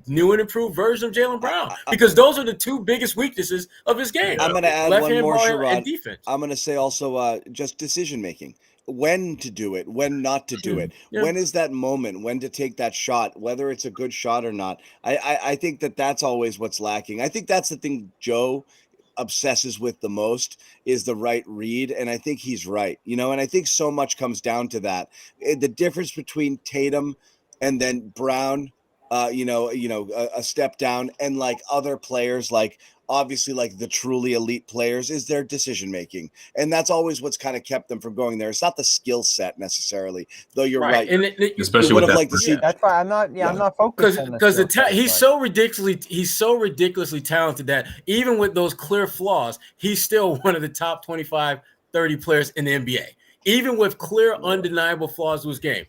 Speaker 3: new and improved version of Jaylen Brown, because those are the two biggest weaknesses of his game.
Speaker 5: I'm going to add one more, Sherrod,
Speaker 3: and defense.
Speaker 5: I'm going to say also just decision making. When to do it, when not to do it. Yeah. When is that moment, when to take that shot, whether it's a good shot or not. I think that's always what's lacking. I think that's the thing Joe obsesses with the most is the right read. And I think he's right, and I think so much comes down to that. The difference between Tatum and then Brown, a step down, and like other players, like obviously like the truly elite players, is their decision making, and that's always what's kind of kept them from going there. It's not the skill set necessarily, though. You're right.
Speaker 3: And
Speaker 2: especially with that.
Speaker 5: Like to see.
Speaker 1: That's why I'm not focused on
Speaker 3: because he's so ridiculously talented that even with those clear flaws, he's still one of the top 25, 30 players in the NBA, even with clear, undeniable flaws to his game.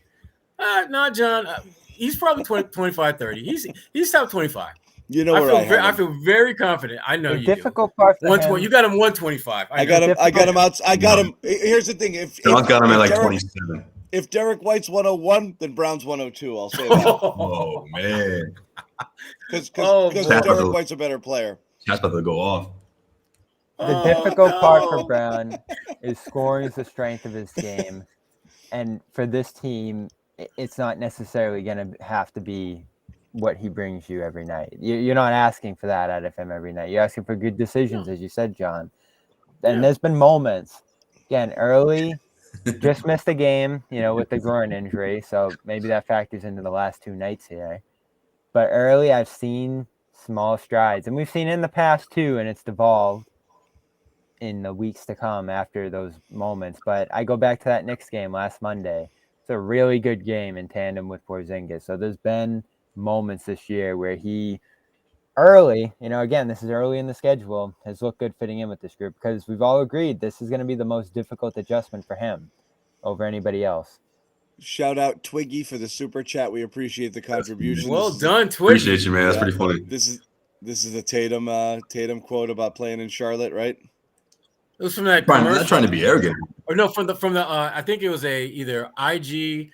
Speaker 3: No, John. He's probably 25, 30. He's top 25. I feel very confident. I know you.
Speaker 1: Difficult part for him.
Speaker 3: You got him 125.
Speaker 5: I got him out. I got him. Here's the thing. If
Speaker 2: got him at like 27.
Speaker 5: If Derek White's 101, then Brown's 102. I'll say that.
Speaker 2: Oh man.
Speaker 5: Because Derek White's a better player.
Speaker 2: That's about to go off.
Speaker 1: The difficult part for Brown is scoring is the strength of his game, and for this team, it's not necessarily going to have to be what he brings you every night. You're not asking for that out of him every night. You're asking for good decisions, as you said, John. And there's been moments, again, early, just missed a game, with the groin injury. So maybe that factors into the last two nights here. But early, I've seen small strides. And we've seen in the past, too, and it's devolved in the weeks to come after those moments. But I go back to that Knicks game last Monday. It's a really good game in tandem with Porzingis. So there's been moments this year where he early, again, this is early in the schedule, has looked good fitting in with this group, because we've all agreed this is going to be the most difficult adjustment for him over anybody else.
Speaker 5: Shout out Twiggy for the super chat. We appreciate the contribution.
Speaker 3: Well done, Twiggy.
Speaker 2: Appreciate you, man. That's pretty funny.
Speaker 5: This is a Tatum quote about playing in Charlotte, right?
Speaker 3: It was from that
Speaker 2: commercial. I'm not trying to be arrogant.
Speaker 3: Or no, from the I think it was either IG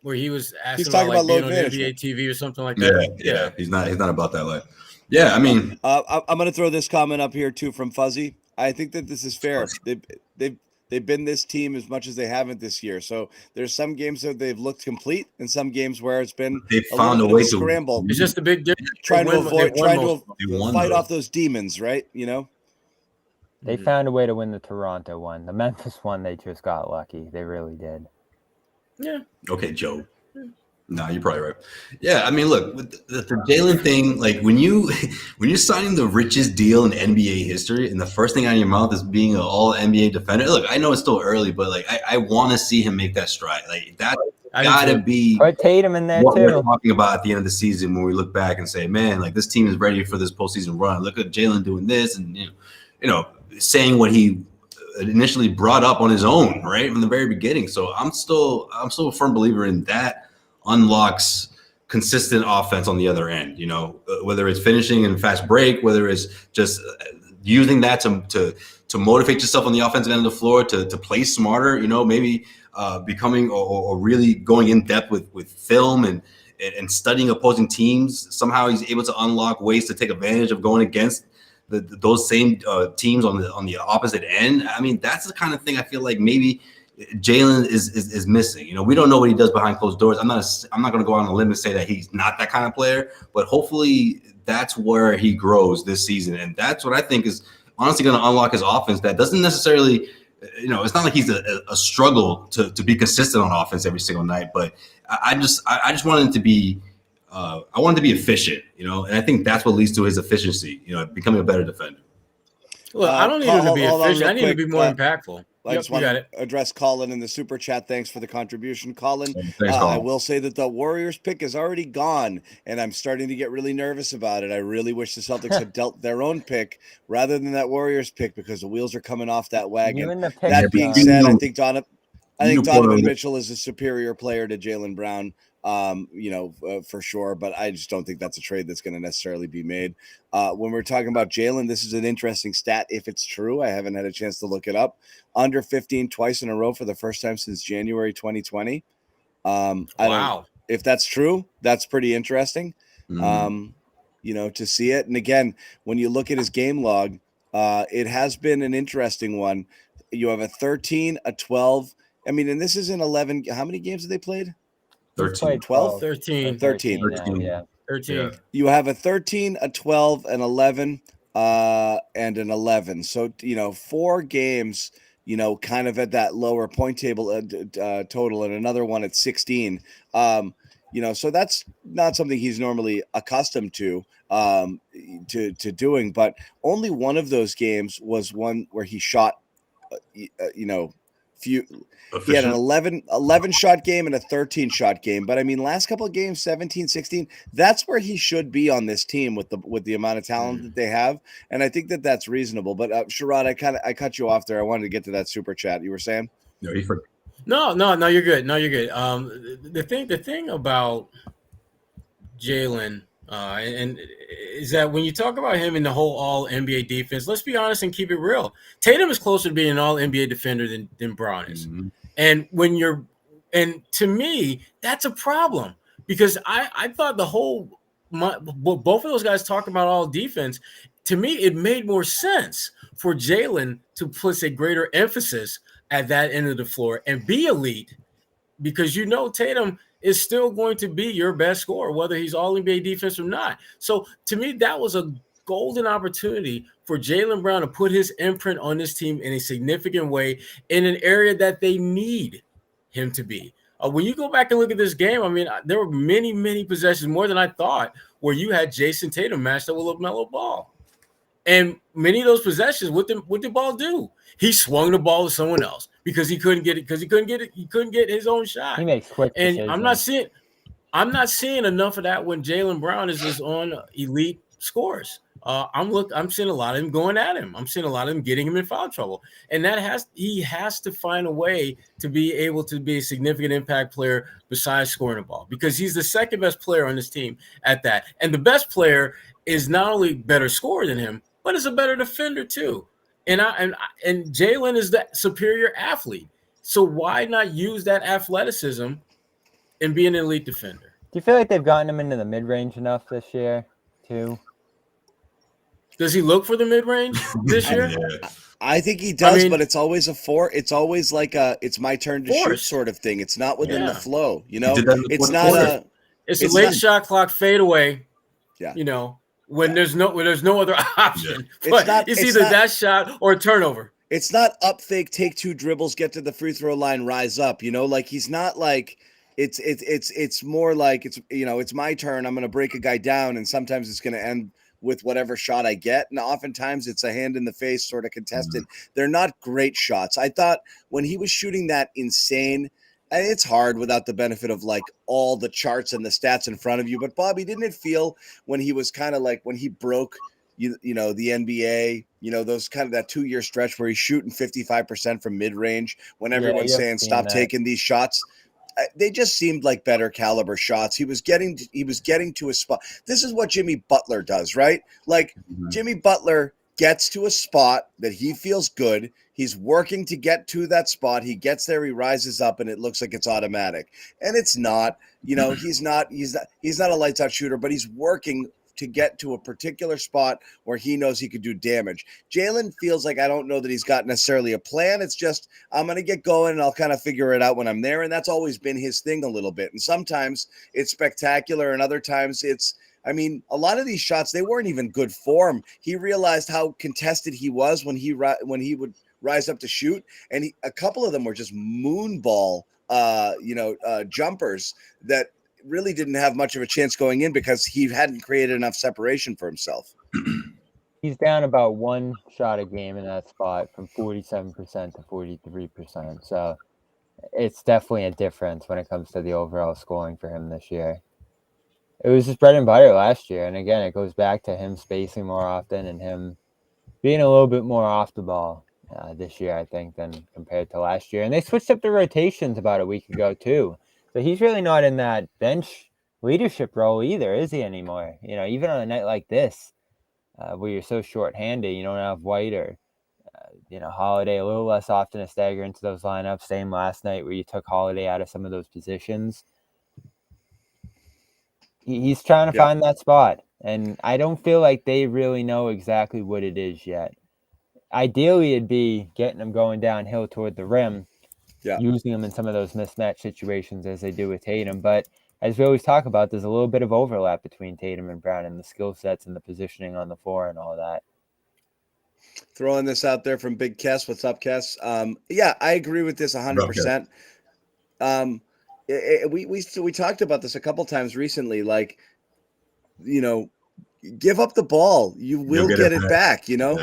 Speaker 3: where he was asking about like being on NBA TV or something like that.
Speaker 2: Yeah. He's not about that life. Yeah, I mean,
Speaker 5: I'm going to throw this comment up here too from Fuzzy. I think that this is fair. They've been this team as much as they haven't this year. So there's some games that they've looked complete, and some games where it's been
Speaker 2: they found a way to
Speaker 5: scramble.
Speaker 3: It's just a big difference.
Speaker 5: Trying to fight off those demons, right?
Speaker 1: They found a way to win the Toronto one. The Memphis one, they just got lucky. They really did.
Speaker 3: Yeah.
Speaker 2: Okay, Joe. No, you're probably right. Yeah, I mean, look, with the Jaylen thing, like when you're signing the richest deal in NBA history, and the first thing out of your mouth is being an all NBA defender. Look, I know it's still early, but like I want to see him make that stride. Like that gotta be
Speaker 1: put Tatum in there
Speaker 2: what
Speaker 1: too.
Speaker 2: We're talking about at the end of the season when we look back and say, man, like this team is ready for this postseason run. Look at Jaylen doing this, and saying what he initially brought up on his own, right from the very beginning. So I'm still a firm believer in that unlocks consistent offense on the other end. Whether it's finishing in fast break, whether it's just using that to motivate yourself on the offensive end of the floor, to play smarter. Maybe becoming or really going in depth with film and studying opposing teams. Somehow he's able to unlock ways to take advantage of going against those same teams on the opposite end. I mean, that's the kind of thing I feel like maybe Jaylen is missing. We don't know what he does behind closed doors. I'm not going to go on a limb and say that he's not that kind of player, but hopefully that's where he grows this season, and that's what I think is honestly going to unlock his offense. That doesn't necessarily, it's not like he's a struggle to be consistent on offense every single night, but I just want him to be. I want him to be efficient, and I think that's what leads to his efficiency, becoming a better defender.
Speaker 3: Look, I don't need him to be efficient. I need him to be more impactful.
Speaker 5: I just want
Speaker 3: got
Speaker 5: to address Colin in the super chat. Thanks for the contribution, Colin.
Speaker 2: Thanks,
Speaker 5: I
Speaker 2: Colin.
Speaker 5: will say that the Warriors pick is already gone, and I'm starting to get really nervous about it. I really wish the Celtics had dealt their own pick rather than that Warriors pick, because the wheels are coming off that wagon.
Speaker 1: You and the pick,
Speaker 5: That being
Speaker 1: John.
Speaker 5: said, I think Donovan Mitchell is a superior player to Jaylen Brown. For sure, but I just don't think that's a trade that's going to necessarily be made. When we're talking about Jaylen, this is an interesting stat. If it's true, I haven't had a chance to look it up. Under 15 twice in a row for the first time since January 2020. If that's true, that's pretty interesting. To see it. And again, when you look at his game log, it has been an interesting one. You have a 13, a 12. I mean, and this is in 11. How many games have they played?
Speaker 2: 13.
Speaker 5: 12?
Speaker 3: 13.
Speaker 5: 13.
Speaker 1: Now, yeah.
Speaker 3: 13.
Speaker 2: Yeah.
Speaker 5: You have a 13, a 12, an 11, and an 11. So, 4 games, kind of at that lower point table total, and another one at 16. So that's not something he's normally accustomed to doing. But only one of those games was one where he shot, few. He had an 11 shot game and a 13 shot game. But I mean, last couple of games, 17, 16, that's where he should be on this team with the amount of talent that they have. And I think that that's reasonable. But Sherrod, I cut you off there. I wanted to get to that super chat. You were saying?
Speaker 2: No, he forgot.
Speaker 3: No, you're good. No, you're good. The thing about Jaylen, and is that when you talk about him in the whole all NBA defense, let's be honest and keep it real. Tatum is closer to being an all NBA defender than Brown is.
Speaker 2: Mm-hmm.
Speaker 3: And to me, that's a problem, because I thought both of those guys talk about all defense. To me, it made more sense for Jaylen to place a greater emphasis at that end of the floor and be elite, because Tatum is still going to be your best scorer, whether he's all NBA defense or not. So to me, that was a golden opportunity for Jaylen Brown to put his imprint on this team in a significant way in an area that they need him to be. When you go back and look at this game, I mean, there were many, many possessions, more than I thought, where you had Jason Tatum matched up with LaMelo Ball. And many of those possessions, what did Ball do? He swung the ball to someone else because he couldn't get it. He couldn't get his own shot.
Speaker 1: He makes quick
Speaker 3: and
Speaker 1: decisions.
Speaker 3: I'm not seeing enough of that when Jaylen Brown is on elite scores. I'm seeing a lot of him going at him. I'm seeing a lot of him getting him in foul trouble, and he has to find a way to be able to be a significant impact player besides scoring the ball, because he's the second best player on this team at that, and the best player is not only better scorer than him, but is a better defender too. And Jaylen is the superior athlete. So why not use that athleticism and be an elite defender?
Speaker 1: Do you feel like they've gotten him into the mid-range enough this year too?
Speaker 3: Does he look for the mid-range this year?
Speaker 2: Yeah.
Speaker 5: I think he does, but it's always it's always like it's my turn to shoot sort of thing. It's not within the flow, It's not
Speaker 3: it's a late shot clock fadeaway.
Speaker 5: Yeah.
Speaker 3: When there's no other option. Yeah. It's either that shot or a turnover.
Speaker 5: It's not up fake, take 2 dribbles, get to the free throw line, rise up. Like he's not like it's more like it's my turn. I'm going to break a guy down, and sometimes it's going to end with whatever shot I get. And oftentimes it's a hand in the face sort of contested. They're not great shots. I thought when he was shooting that insane, and it's hard without the benefit of like all the charts and the stats in front of you. But Bobby, didn't it feel when he was kind of like when he broke, the NBA, those kind of that 2-year stretch where he's shooting 55% from mid range when everyone's saying stop taking these shots. They just seemed like better caliber shots. He was getting to a spot. This is what Jimmy Butler does, right? Like Jimmy Butler gets to a spot that he feels good. He's working to get to that spot. He gets there, he rises up, and it looks like it's automatic. And it's not. He's not a lights out shooter, but he's working to get to a particular spot where he knows he could do damage. Jaylen feels like I don't know that he's got necessarily a plan. It's just I'm going to get going and I'll kind of figure it out when I'm there. And that's always been his thing a little bit. And sometimes it's spectacular, and other times a lot of these shots, they weren't even good form. He realized how contested he was when he would rise up to shoot, and a couple of them were just moonball, jumpers that really didn't have much of a chance going in because he hadn't created enough separation for himself.
Speaker 1: He's down about one shot a game in that spot from 47% to 43%. So it's definitely a difference when it comes to the overall scoring for him this year. It was his bread and butter last year. And again, it goes back to him spacing more often and him being a little bit more off the ball this year, I think, than compared to last year. And they switched up the rotations about a week ago, too. So he's really not in that bench leadership role either, is he, anymore? You know, even on a night like this, where you're so short-handed, you don't have White or, Holiday a little less often to stagger into those lineups. Same last night where you took Holiday out of some of those positions. He's trying to find that spot, and I don't feel like they really know exactly what it is yet. Ideally, it'd be getting them going downhill toward the rim, using them in some of those mismatch situations as they do with Tatum. But as we always talk about, there's a little bit of overlap between Tatum and Brown and the skill sets and the positioning on the floor and all that.
Speaker 5: Throwing this out there from Big Kess. What's up, Kess? Yeah, I agree with this 100%. We talked about this a couple times recently. Like, give up the ball, you will get it back. Yeah.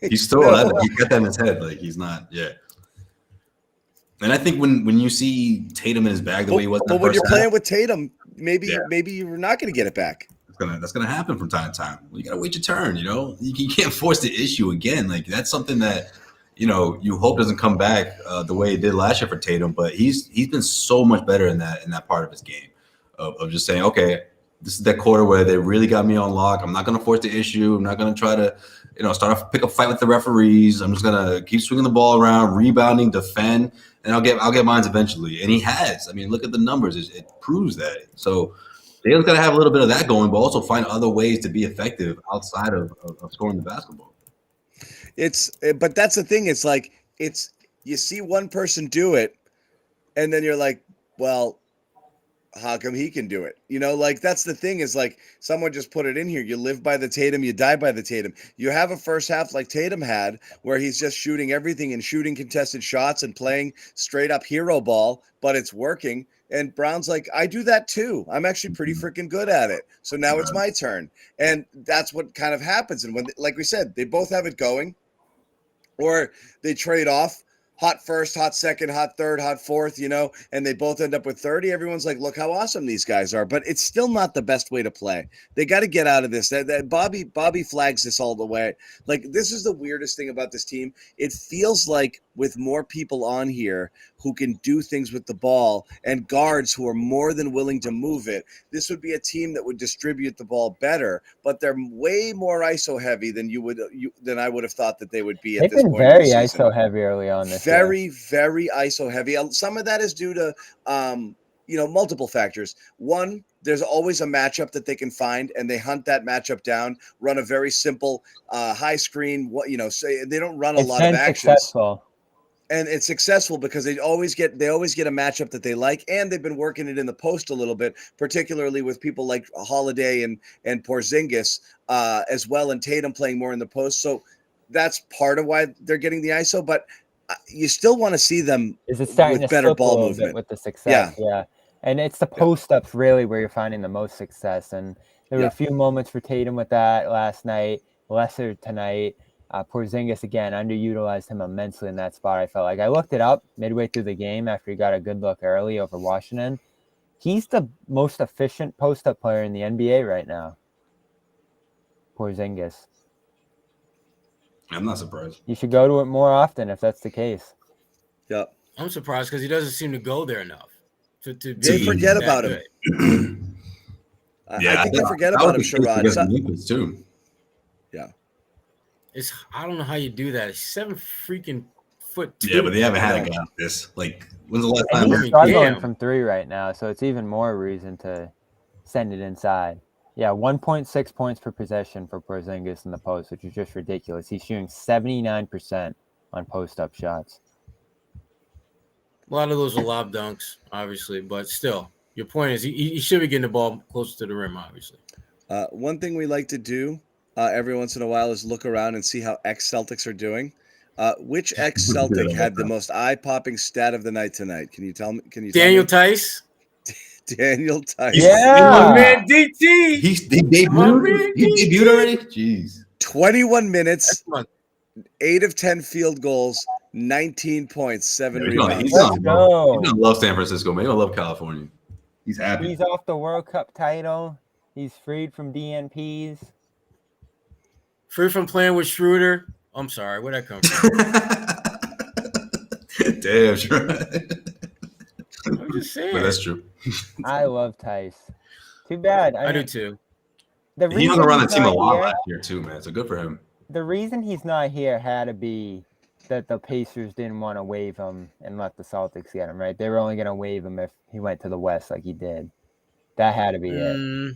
Speaker 2: He's still he's got that in his head. Like he's not. Yeah. And I think when you see Tatum in his bag the way he was,
Speaker 5: but when you're playing with Tatum, maybe you're not going to get it back.
Speaker 2: That's gonna happen from time to time. You gotta wait your turn. You can't force the issue again. Like that's something that you hope doesn't come back the way it did last year for Tatum. But he's been so much better in that part of his game of just saying, okay, this is that quarter where they really got me on lock. I'm not gonna force the issue. I'm not gonna try to pick a fight with the referees. I'm just gonna keep swinging the ball around, rebounding, defend, and I'll get mines eventually. And he has. I mean, look at the numbers. It proves that. So. Tatum's got to have a little bit of that going, but also find other ways to be effective outside of scoring the basketball.
Speaker 5: But that's the thing. It's like you see one person do it, and then you're like, well, how come he can do it? Like that's the thing is like someone just put it in here. You live by the Tatum, you die by the Tatum. You have a first half like Tatum had where he's just shooting everything and shooting contested shots and playing straight up hero ball, but it's working. And Brown's like, I do that too. I'm actually pretty freaking good at it. So now it's my turn. And that's what kind of happens. And when, like we said, they both have it going or they trade off. Hot first, hot second, hot third, hot fourth, and they both end up with 30. Everyone's like, look how awesome these guys are. But it's still not the best way to play. They got to get out of this. That Bobby flags this all the way. Like, this is the weirdest thing about this team. It feels like with more people on here who can do things with the ball and guards who are more than willing to move it, this would be a team that would distribute the ball better, but they're way more ISO heavy than than I would have thought that they would be at this point.
Speaker 1: They've been very ISO heavy early on this year.
Speaker 5: Very ISO heavy. Some of that is due to multiple factors. One, there's always a matchup that they can find, and they hunt that matchup down. Run a very simple high screen. Say they don't run a lot of actions. Successful. And it's successful because they always get a matchup that they like, and they've been working it in the post a little bit, particularly with people like Holiday and Porzingis as well, and Tatum playing more in the post. So that's part of why they're getting the ISO. But you still want to see them with better ball movement
Speaker 1: with the success. Yeah. And it's the post ups really where you're finding the most success. And there were a few moments for Tatum with that last night, lesser tonight. Porzingis, again, underutilized him immensely in that spot. I felt like I looked it up midway through the game after he got a good look early over Washington. He's the most efficient post-up player in the NBA right now. Porzingis.
Speaker 2: I'm not surprised.
Speaker 1: You should go to it more often if that's the case.
Speaker 5: Yeah.
Speaker 3: I'm surprised because he doesn't seem to go there enough.
Speaker 5: They forget about him. I think they forget about him, Sherrod.
Speaker 2: Too.
Speaker 5: Yeah.
Speaker 3: I don't know how you do that. It's 7 freaking foot 2.
Speaker 2: Yeah, but they haven't had a guy like this. Like, when's the last time?
Speaker 1: He's struggling from 3 right now, so it's even more reason to send it inside. Yeah, 1.6 points per possession for Porzingis in the post, which is just ridiculous. He's shooting 79% on post-up shots.
Speaker 3: A lot of those are lob dunks, obviously, but still, your point is he should be getting the ball closer to the rim, obviously.
Speaker 5: One thing we like to do every once in a while is look around and see how ex-Celtics are doing. Which ex-Celtic had the most eye-popping stat of the night tonight? Can you tell me?
Speaker 3: Daniel Tice.
Speaker 5: Daniel Tice.
Speaker 1: Yeah.
Speaker 3: My man DT.
Speaker 2: He debuted already? Jeez.
Speaker 5: 21 minutes,
Speaker 3: Come on.
Speaker 5: 8 of 10 field goals, 19 points, 7
Speaker 2: He's
Speaker 5: rebounds.
Speaker 2: gonna love San Francisco, man. He's gonna love California. He's happy.
Speaker 1: He's off the World Cup title. He's freed from DNPs.
Speaker 3: Free from playing with Schroeder. I'm sorry, where'd that come from?
Speaker 2: Damn, Sherrod.
Speaker 3: I'm just saying.
Speaker 2: But that's true.
Speaker 1: I love Tice. Too bad.
Speaker 3: I do too.
Speaker 2: He hung around the team a lot last year too, man. So good for him.
Speaker 1: The reason he's not here had to be that the Pacers didn't want to waive him and let the Celtics get him, right? They were only going to waive him if he went to the West like he did. That had to be it.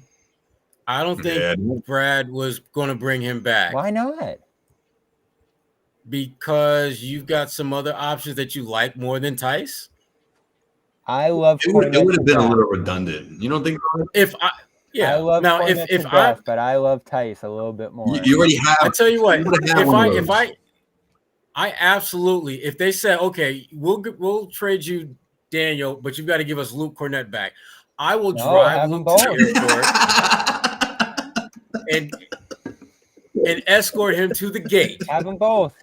Speaker 3: I don't think Brad was going to bring him back.
Speaker 1: Why not?
Speaker 3: Because you've got some other options that you like more than Tice.
Speaker 1: I love
Speaker 2: it would have been a little redundant. You don't think?
Speaker 1: I love
Speaker 3: now if I
Speaker 1: but I love Tice a little bit more.
Speaker 2: You already have.
Speaker 3: I tell you what, if I absolutely, if they said, okay, we'll trade you Daniel, but you've got to give us Luke Cornett back, I will drive Luke to the airport and escort him to the gate.
Speaker 1: Have them both.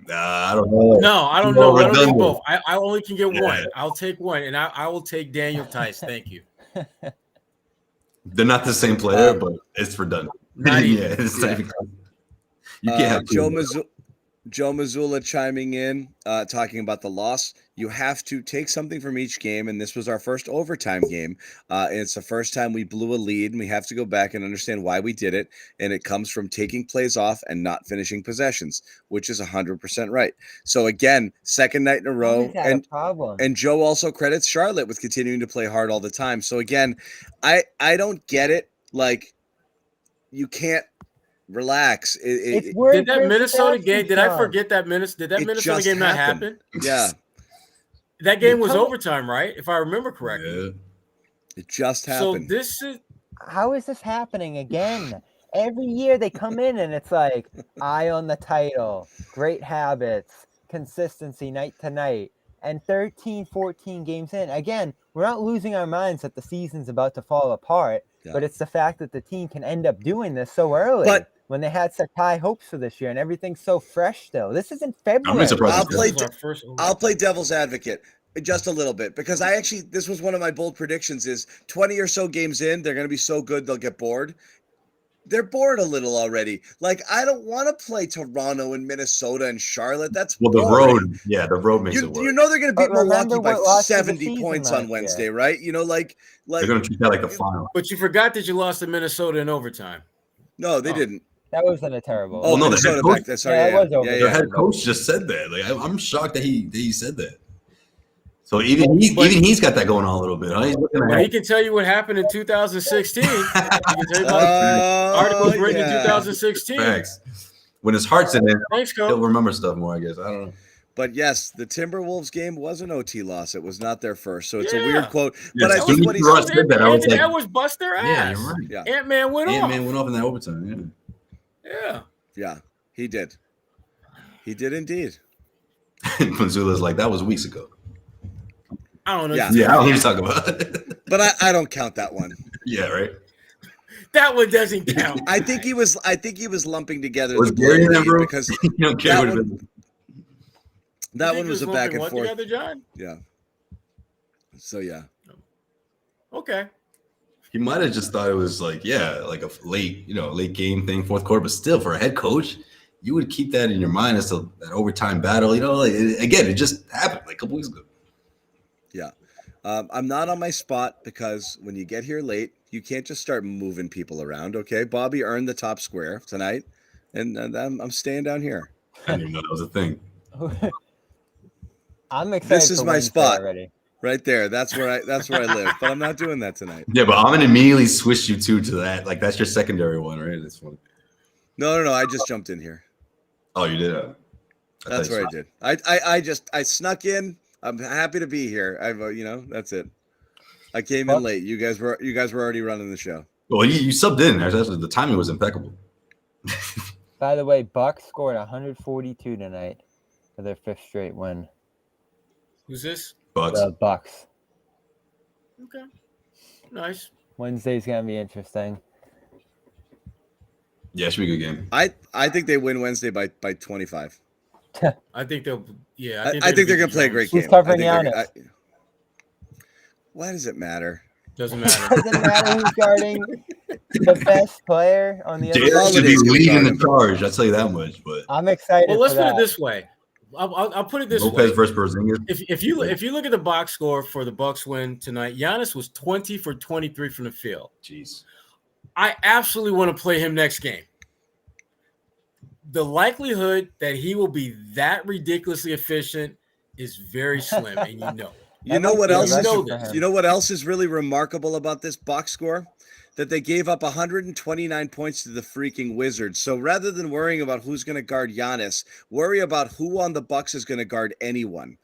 Speaker 2: Nah, I don't know.
Speaker 3: No, I don't know. I don't need both. I only can get one. I'll take one, and I will take Daniel Tice. Thank you.
Speaker 2: They're not the same player, but it's redundant. You can't have
Speaker 5: Joe Mazzulla chiming in, talking about the loss. You have to take something from each game, and this was our first overtime game. And it's the first time we blew a lead, and we have to go back and understand why we did it. And it comes from taking plays off and not finishing possessions, which is 100% right. So again, second night in a row, and Joe also credits Charlotte with continuing to play hard all the time. So again, I don't get it. Like, you can't relax.
Speaker 3: Did that Minnesota game? Did I forget that Minnesota? Did that Minnesota game not happen?
Speaker 5: Yeah.
Speaker 3: That game was overtime, right? If I remember correctly.
Speaker 2: Yeah.
Speaker 5: It just happened.
Speaker 3: So this is
Speaker 1: how is this happening again? Every year they come in and it's like eye on the title, great habits, consistency night to night. And 13, 14 games in, again, we're not losing our minds that the season's about to fall apart, but it's the fact that the team can end up doing this so early. But when they had such high hopes for this year and everything's so fresh still. This is in February.
Speaker 5: I'll play devil's advocate just a little bit because this was one of my bold predictions is 20 or so games in, they're going to be so good they'll get bored. They're bored a little already. Like, I don't want to play Toronto and Minnesota and Charlotte. That's
Speaker 2: the road. Yeah, the road makes it work.
Speaker 5: You know they're going to beat Milwaukee by 70 points on Wednesday, right? You know, like
Speaker 2: they're going to treat that like the final.
Speaker 3: But you forgot that you lost to Minnesota in overtime.
Speaker 5: No, they didn't.
Speaker 1: That wasn't a terrible.
Speaker 5: Oh, no, Minnesota back there. Sorry,
Speaker 2: their head coach just said that. Like, I'm shocked that he said that. So even he's got that going on a little bit. Huh?
Speaker 3: He can tell you what happened in 2016. He can tell you about articles written in 2016.
Speaker 2: Facts. When his heart's in it,
Speaker 3: Thanks, Coach.
Speaker 2: He'll remember stuff more, I guess. I don't know.
Speaker 5: But yes, the Timberwolves game was an OT loss. It was not their first, so it's a weird quote.
Speaker 2: Yeah,
Speaker 5: but I think what he
Speaker 3: said that was bust their ass.
Speaker 2: Yeah, you're right.
Speaker 5: Yeah.
Speaker 3: Ant-Man went
Speaker 2: off in that overtime.
Speaker 3: Yeah,
Speaker 5: he did. He did indeed.
Speaker 2: Mazzulla's like, that was weeks ago.
Speaker 3: I don't know.
Speaker 2: Yeah, I don't know what you're talking about.
Speaker 5: But I don't count that one.
Speaker 2: Yeah, right.
Speaker 3: That one doesn't count.
Speaker 5: I think he was lumping together
Speaker 2: was Gary never
Speaker 5: because that one was a back and forth.
Speaker 3: Together, John?
Speaker 5: Yeah. So yeah.
Speaker 3: Okay.
Speaker 2: He might have just thought it was like a late game thing, fourth quarter, but still for a head coach, you would keep that in your mind as to that overtime battle. Again, it just happened like a couple weeks ago.
Speaker 5: Yeah. I'm not on my spot because when you get here late, you can't just start moving people around. Okay. Bobby earned the top square tonight and I'm staying down here.
Speaker 2: I didn't even know that was a thing.
Speaker 1: I'm excited.
Speaker 5: This is my spot
Speaker 1: already.
Speaker 5: Right there. That's where I live, but I'm not doing that tonight.
Speaker 2: Yeah, but I'm going to immediately switch you to that. Like that's your secondary one, right? That's funny.
Speaker 5: No. I just jumped in here.
Speaker 2: Oh, you did?
Speaker 5: That's what I did. I snuck in. I'm happy to be here. That's it. I came in late. You guys were already running the show.
Speaker 2: Well, you subbed in. The timing was impeccable.
Speaker 1: By the way, Bucks scored 142 tonight for their 5th straight win.
Speaker 3: Who's this?
Speaker 2: Bucks.
Speaker 1: The Bucks.
Speaker 3: Okay. Nice.
Speaker 1: Wednesday's gonna be interesting.
Speaker 2: Yeah, it should be a good game.
Speaker 5: I think they win Wednesday by 25.
Speaker 3: I think they'll. Yeah,
Speaker 5: I think they're going to play a great game.
Speaker 1: Who's covering
Speaker 5: I think
Speaker 1: Giannis?
Speaker 5: why does it matter?
Speaker 3: Doesn't matter.
Speaker 1: Doesn't matter who's guarding the best player on the other
Speaker 2: Jaylen
Speaker 1: side.
Speaker 2: should be
Speaker 5: Holiday's gonna
Speaker 2: leading
Speaker 5: guard
Speaker 2: the
Speaker 5: him.
Speaker 2: charge. I'll tell you that much. But
Speaker 1: I'm excited.
Speaker 3: Well, let's
Speaker 1: for
Speaker 3: put
Speaker 1: that.
Speaker 3: it this way. I'll put it this
Speaker 2: Lopez
Speaker 3: way.
Speaker 2: versus Porzingis.
Speaker 3: If you look at the box score for the Bucks win tonight, Giannis was 20 for 23 from the field.
Speaker 2: Jeez.
Speaker 3: I absolutely want to play him next game. The likelihood that he will be that ridiculously efficient is very slim, and you know.
Speaker 5: You know what else?
Speaker 3: You
Speaker 5: know what else is really remarkable about this box score? That they gave up 129 points to the freaking Wizards. So rather than worrying about who's going to guard Giannis, worry about who on the Bucks is going to guard anyone.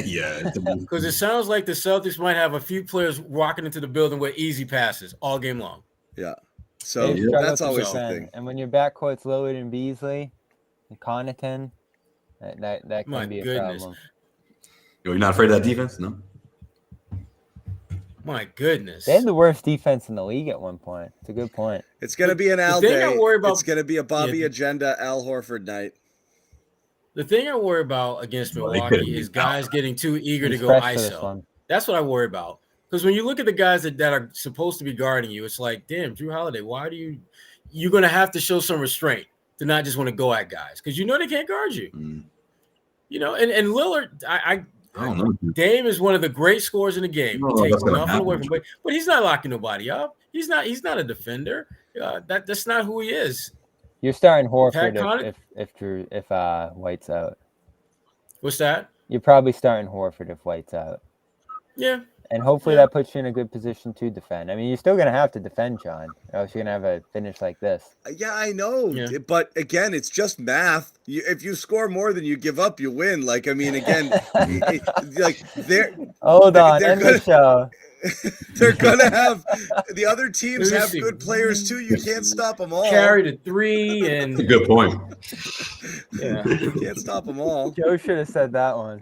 Speaker 2: Yeah,
Speaker 3: because it sounds like the Celtics might have a few players walking into the building with easy passes all game long.
Speaker 5: Yeah. So that's always the thing.
Speaker 1: And when your backcourt's Lillard and Beasley and Connaughton, that can be a problem.
Speaker 2: You're not afraid of that defense? No.
Speaker 3: My goodness.
Speaker 1: They had the worst defense in the league at one point. It's a good point.
Speaker 5: It's going to be an Al day. It's going to be a Bobby Agenda Al Horford night.
Speaker 3: The thing I worry about against Milwaukee is guys getting too eager to go ISO. That's what I worry about. Because when you look at the guys that are supposed to be guarding you, it's like, damn, Drew Holiday, why do you're going to have to show some restraint to not just want to go at guys because you know they can't guard you. You know, and Lillard, I don't know. Dame is one of the great scorers in the game. He takes nothing away from, but he's not locking nobody up. He's not a defender. That's not who he is.
Speaker 1: You're starting Horford if White's out.
Speaker 3: What's that?
Speaker 1: You're probably starting Horford if White's out.
Speaker 3: Yeah.
Speaker 1: And hopefully that puts you in a good position to defend. I mean, you're still going to have to defend, John, or else you're going to have a finish like this.
Speaker 5: Yeah, I know. Yeah. But again, it's just math. If you score more than you give up, you win. Like, I mean, again, like
Speaker 1: Hold on, end the show.
Speaker 5: They're going to have the other teams have good players too. You can't stop them all.
Speaker 3: Carry the three and
Speaker 2: that's a good point.
Speaker 5: Yeah, you can't stop them all.
Speaker 1: Joe should have said that one.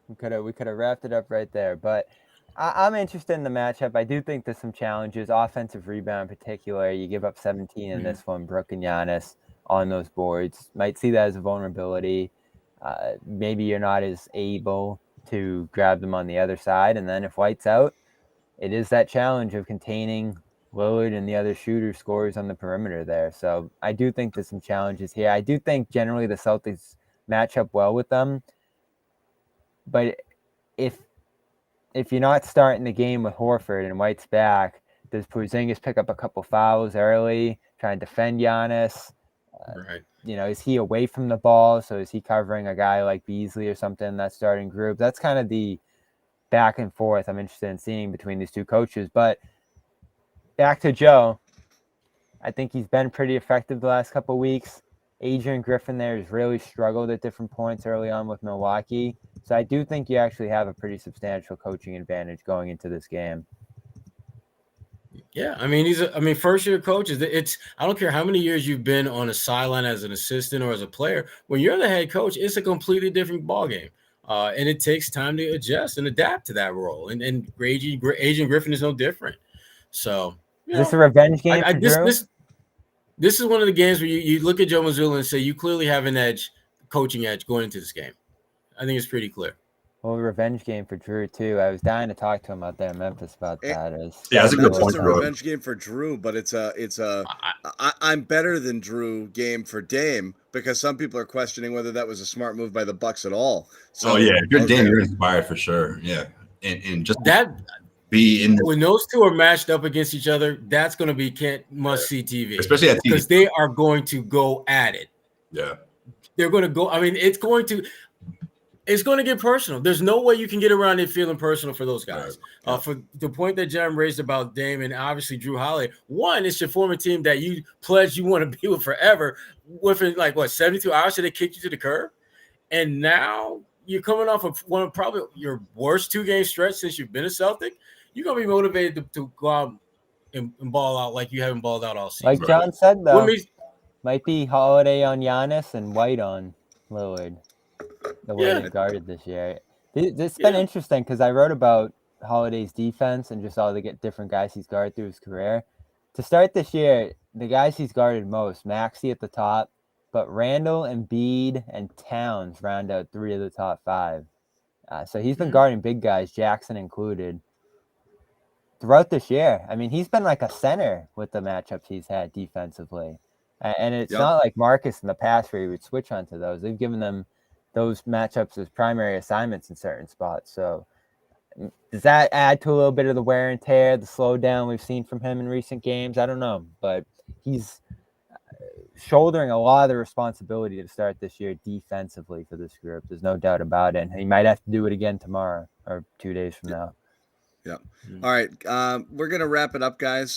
Speaker 1: We could have wrapped it up right there. But I'm interested in the matchup. I do think there's some challenges. Offensive rebound in particular. You give up 17 in this one. Brook and Giannis on those boards. Might see that as a vulnerability. Maybe you're not as able to grab them on the other side. And then if White's out, it is that challenge of containing Lillard and the other shooter scorers on the perimeter there. So I do think there's some challenges here. I do think generally the Celtics match up well with them. But if you're not starting the game with Horford and White's back, does Porzingis pick up a couple fouls early, trying to defend Giannis?
Speaker 3: Right.
Speaker 1: You know, is he away from the ball? So is he covering a guy like Beasley or something in that starting group? That's kind of the back and forth I'm interested in seeing between these two coaches. But back to Joe, I think he's been pretty effective the last couple of weeks. Adrian Griffin there has really struggled at different points early on with Milwaukee. So I do think you actually have a pretty substantial coaching advantage going into this game.
Speaker 3: Yeah, I mean, first-year coaches. I don't care how many years you've been on a sideline as an assistant or as a player. When you're the head coach, it's a completely different ballgame, and it takes time to adjust and adapt to that role. And Adrian Griffin is no different. So,
Speaker 1: is this a revenge game for Drew?
Speaker 3: This is one of the games where you look at Joe Mazzulla and say you clearly have an coaching edge going into this game. I think it's pretty clear.
Speaker 1: Well, revenge game for Drew too. I was dying to talk to him out there in Memphis about that.
Speaker 2: Yeah, it's a good point.
Speaker 5: It's a revenge game for Drew, but it's a I'm better than Drew game for Dame because some people are questioning whether that was a smart move by the Bucks at all. So,
Speaker 2: if you're Dame, you're inspired for sure. Yeah, and just
Speaker 3: that. When those two are matched up against each other, that's going to be must-see TV.
Speaker 2: Especially at TV.
Speaker 3: Because they are going to go at it.
Speaker 2: Yeah.
Speaker 3: They're going to go. I mean, it's going to get personal. There's no way you can get around it feeling personal for those guys. Right. For the point that John raised about Dame and obviously Drew Holiday, one, it's your former team that you pledged you want to be with forever. Within 72 hours, so they kicked you to the curb. And now you're coming off of one of probably your worst two-game stretch since you've been a Celtic. You're going to be motivated to go out and ball out like you haven't balled out all season.
Speaker 1: Like John said, though, might be Holiday on Giannis and White on Lillard, the way they guarded this year. It's been interesting because I wrote about Holiday's defense and just all the different guys he's guarded through his career. To start this year, the guys he's guarded most, Maxey at the top, but Randall, Embiid, and Towns round out 3 of the top 5. So he's been guarding big guys, Jackson included, throughout this year. I mean, he's been like a center with the matchups he's had defensively. And it's not like Marcus in the past where he would switch onto those. They've given them those matchups as primary assignments in certain spots. So does that add to a little bit of the wear and tear, the slowdown we've seen from him in recent games? I don't know, but he's shouldering a lot of the responsibility to start this year defensively for this group. There's no doubt about it. And he might have to do it again tomorrow or 2 days from now.
Speaker 5: Yeah. All right. We're going to wrap it up, guys.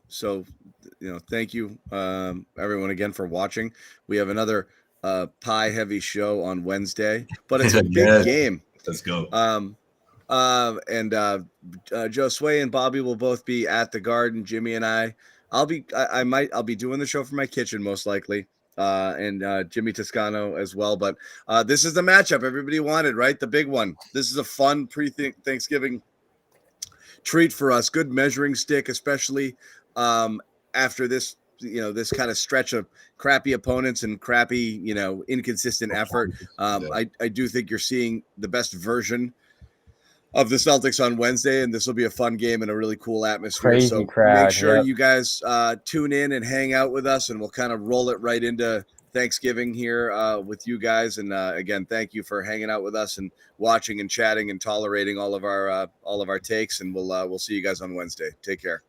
Speaker 5: So, thank you, everyone, again for watching. We have another pie heavy show on Wednesday, but it's a big game.
Speaker 2: Let's go.
Speaker 5: Josue and Bobby will both be at the Garden. Jimmy and I'll be doing the show from my kitchen most likely. And Jimmy Toscano as well. But this is the matchup everybody wanted, right? The big one. This is a fun pre-Thanksgiving treat for us. Good measuring stick, especially after this, this kind of stretch of crappy opponents and crappy, inconsistent effort. I do think you're seeing the best version of the Celtics on Wednesday, and this will be a fun game and a really cool atmosphere.
Speaker 1: Crazy
Speaker 5: so
Speaker 1: crowd,
Speaker 5: make sure you guys tune in and hang out with us, and we'll kind of roll it right into Thanksgiving here with you guys. And again, thank you for hanging out with us and watching and chatting and tolerating all of our takes. And we'll see you guys on Wednesday. Take care.